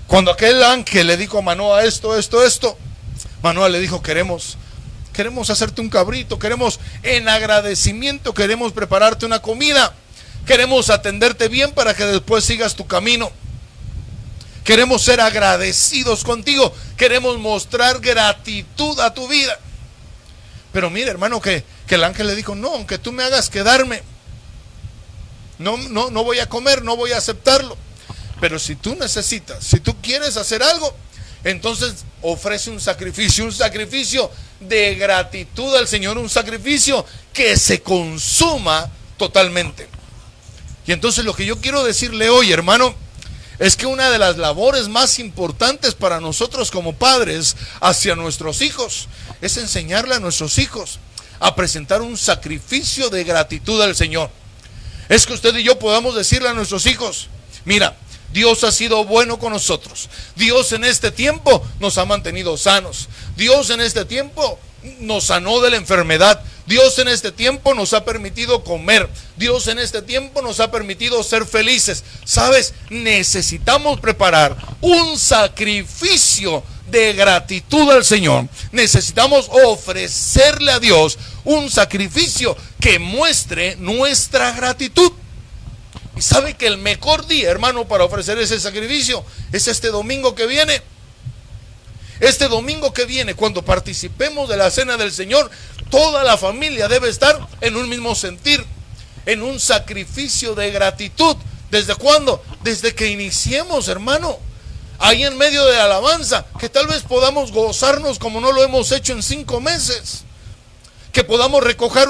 Cuando aquel ángel le dijo a Manoa esto, Manoa le dijo: queremos hacerte un cabrito, queremos en agradecimiento, queremos prepararte una comida, queremos atenderte bien para que después sigas tu camino. Queremos ser agradecidos contigo, queremos mostrar gratitud a tu vida. Pero mire, hermano, que el ángel le dijo: no, aunque tú me hagas quedarme, no voy a comer, no voy a aceptarlo. Pero si tú necesitas, si tú quieres hacer algo, entonces ofrece un sacrificio de gratitud al Señor, un sacrificio que se consuma totalmente. Y entonces lo que yo quiero decirle hoy, hermano, es que una de las labores más importantes para nosotros como padres hacia nuestros hijos es enseñarle a nuestros hijos a presentar un sacrificio de gratitud al Señor. Es que usted y yo podamos decirle a nuestros hijos: mira, Dios ha sido bueno con nosotros. Dios en este tiempo nos ha mantenido sanos. Dios en este tiempo nos sanó de la enfermedad. Dios en este tiempo nos ha permitido comer. Dios en este tiempo nos ha permitido ser felices. ¿Sabes? Necesitamos preparar un sacrificio de gratitud al Señor. Necesitamos ofrecerle a Dios un sacrificio que muestre nuestra gratitud. Y sabe que el mejor día, hermano, para ofrecer ese sacrificio es este domingo que viene. Este domingo que viene, cuando participemos de la cena del Señor, toda la familia debe estar en un mismo sentir, en un sacrificio de gratitud. ¿Desde cuándo? Desde que iniciemos, hermano. Ahí en medio de la alabanza, que tal vez podamos gozarnos como no lo hemos hecho en 5 meses. Que podamos recoger,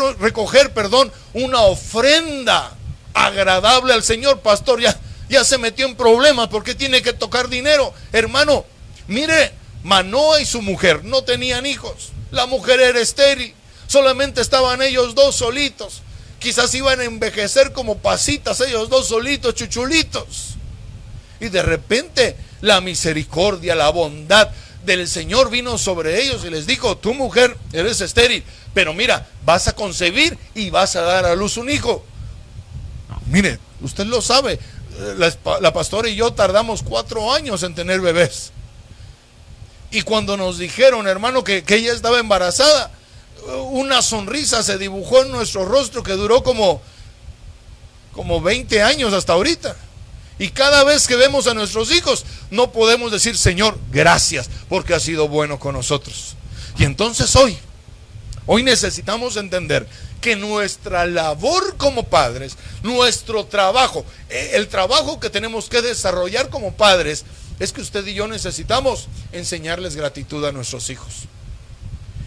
una ofrenda agradable al Señor. Pastor, ya se metió en problemas porque tiene que tocar dinero. Hermano, mire, Manoa y su mujer no tenían hijos. La mujer era estéril. Solamente estaban ellos dos solitos. Quizás iban a envejecer como pasitas, ellos dos solitos, chuchulitos. Y de repente la misericordia, la bondad del Señor vino sobre ellos y les dijo: tu mujer eres estéril, pero mira, vas a concebir y vas a dar a luz un hijo. Mire, usted lo sabe, la pastora y yo tardamos 4 años en tener bebés. Y cuando nos dijeron, hermano, que ella estaba embarazada, una sonrisa se dibujó en nuestro rostro que duró como 20 años hasta ahorita. Y cada vez que vemos a nuestros hijos, no podemos decir: Señor, gracias, porque has sido bueno con nosotros. Y entonces hoy necesitamos entender que nuestra labor como padres, nuestro trabajo, el trabajo que tenemos que desarrollar como padres, es que usted y yo necesitamos enseñarles gratitud a nuestros hijos.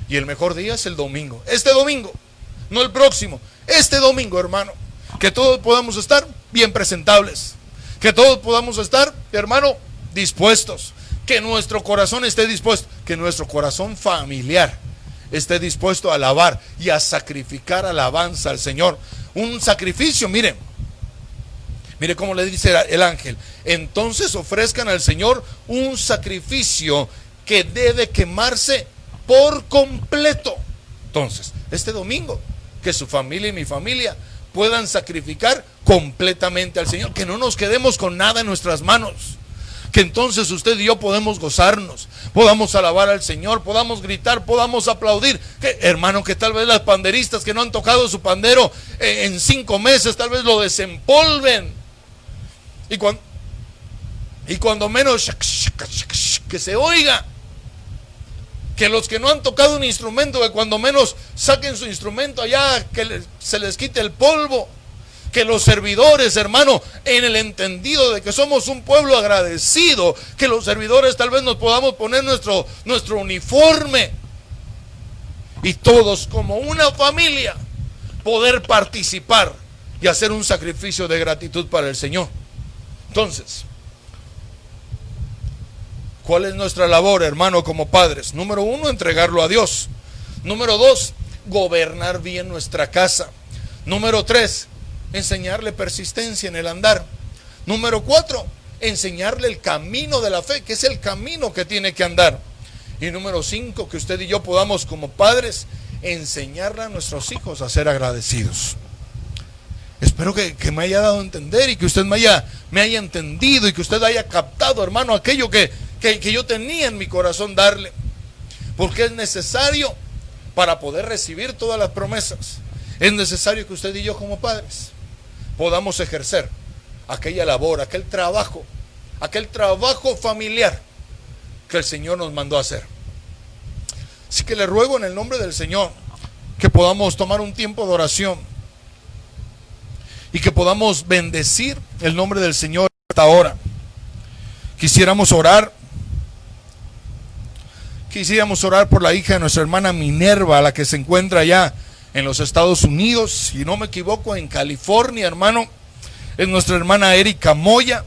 Y el mejor día es el domingo. Este domingo, no el próximo. Este domingo, hermano. Que todos podamos estar bien presentables. Que todos podamos estar, hermano, dispuestos. Que nuestro corazón esté dispuesto. Que nuestro corazón familiar esté dispuesto a alabar y a sacrificar alabanza al Señor. Un sacrificio, mire cómo le dice el ángel: entonces ofrezcan al Señor un sacrificio que debe quemarse por completo. Entonces, este domingo, que su familia y mi familia puedan sacrificar completamente al Señor, que no nos quedemos con nada en nuestras manos, que entonces usted y yo podemos gozarnos, podamos alabar al Señor, podamos gritar, podamos aplaudir. Hermano, que tal vez las panderistas que no han tocado su pandero en 5 meses, tal vez lo desempolven. Y cuando menos que se oiga. Que los que no han tocado un instrumento, que cuando menos saquen su instrumento allá, que se les quite el polvo. Que los servidores, hermano, en el entendido de que somos un pueblo agradecido, que los servidores tal vez nos podamos poner nuestro uniforme y todos como una familia poder participar y hacer un sacrificio de gratitud para el Señor. Entonces, ¿cuál es nuestra labor, hermano, como padres? Número 1, entregarlo a Dios. Número 2, gobernar bien nuestra casa. Número 3, enseñarle persistencia en el andar. Número 4, enseñarle el camino de la fe, que es el camino que tiene que andar. Y número 5, que usted y yo podamos como padres enseñarle a nuestros hijos a ser agradecidos. Espero que me haya dado a entender y que usted me haya entendido y que usted haya captado, hermano, aquello que yo tenía en mi corazón darle. Porque es necesario para poder recibir todas las promesas. Es necesario que usted y yo como padres podamos ejercer aquella labor, aquel trabajo familiar que el Señor nos mandó a hacer. Así que le ruego en el nombre del Señor que podamos tomar un tiempo de oración y que podamos bendecir el nombre del Señor hasta ahora. Quisiéramos orar por la hija de nuestra hermana Minerva, la que se encuentra allá en los Estados Unidos, si no me equivoco, en California, hermano. Es nuestra hermana Erika Moya.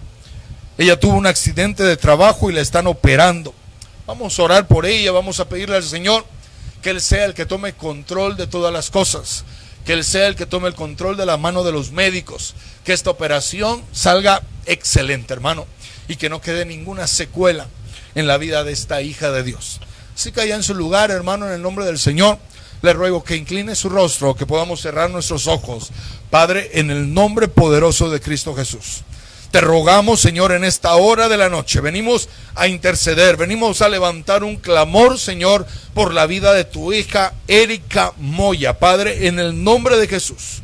Ella tuvo un accidente de trabajo y la están operando. Vamos a orar por ella, vamos a pedirle al Señor que Él sea el que tome control de todas las cosas, que Él sea el que tome el control de la mano de los médicos, que esta operación salga excelente, hermano, y que no quede ninguna secuela en la vida de esta hija de Dios. Así que allá en su lugar, hermano, en el nombre del Señor, le ruego que incline su rostro, que podamos cerrar nuestros ojos. Padre, en el nombre poderoso de Cristo Jesús, te rogamos, Señor, en esta hora de la noche, venimos a interceder, venimos a levantar un clamor, Señor, por la vida de tu hija Erika Moya. Padre, en el nombre de Jesús.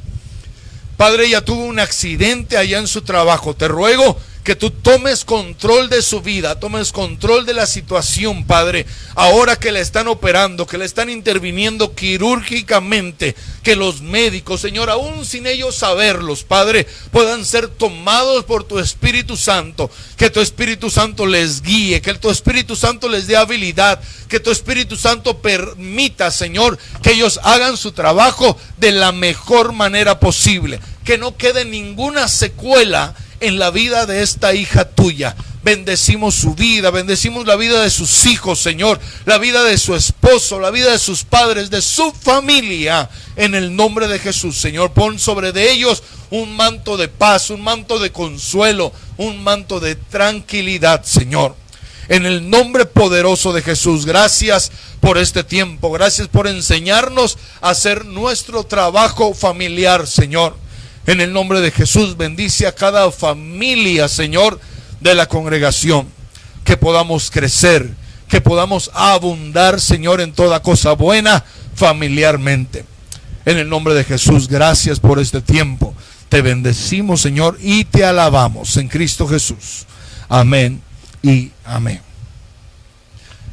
Padre, ella tuvo un accidente allá en su trabajo. Te ruego que tú tomes control de su vida, tomes control de la situación, Padre. Ahora que le están operando, que le están interviniendo quirúrgicamente, que los médicos, Señor, aún sin ellos saberlos, Padre, puedan ser tomados por tu Espíritu Santo. Que tu Espíritu Santo les guíe, que tu Espíritu Santo les dé habilidad, que tu Espíritu Santo permita, Señor, que ellos hagan su trabajo de la mejor manera posible. Que no quede ninguna secuela en la vida de esta hija tuya. Bendecimos su vida, bendecimos la vida de sus hijos, Señor, la vida de su esposo, la vida de sus padres, de su familia, en el nombre de Jesús. Señor, pon sobre de ellos un manto de paz, un manto de consuelo, un manto de tranquilidad, Señor. En el nombre poderoso de Jesús, gracias por este tiempo, gracias por enseñarnos a hacer nuestro trabajo familiar, Señor. En el nombre de Jesús, bendice a cada familia, Señor, de la congregación. Que podamos crecer, que podamos abundar, Señor, en toda cosa buena familiarmente. En el nombre de Jesús, gracias por este tiempo. Te bendecimos, Señor, y te alabamos en Cristo Jesús. Amén y amén.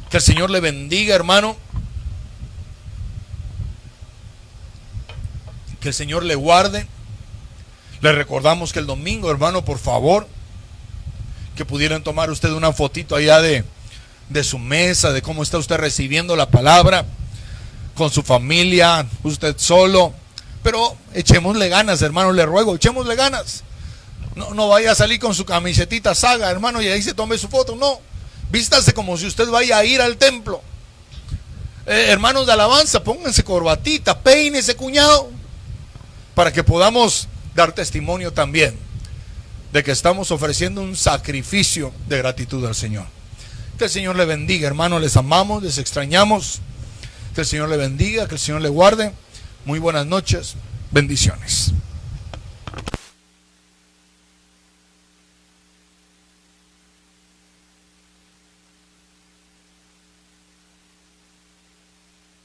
Que el Señor le bendiga, hermano. Que el Señor le guarde. Le recordamos que el domingo, hermano, por favor, que pudieran tomar usted una fotito allá de su mesa, de cómo está usted recibiendo la palabra, con su familia, usted solo. Pero echémosle ganas, hermano, le ruego, echémosle ganas. No vaya a salir con su camisetita Saga, hermano, y ahí se tome su foto. No, vístase como si usted vaya a ir al templo. Hermanos de alabanza, pónganse corbatita, peínese, cuñado, para que podamos dar testimonio también de que estamos ofreciendo un sacrificio de gratitud al Señor. Que el Señor le bendiga, hermano, les amamos, les extrañamos. Que el Señor le bendiga, que el Señor le guarde. Muy buenas noches, bendiciones.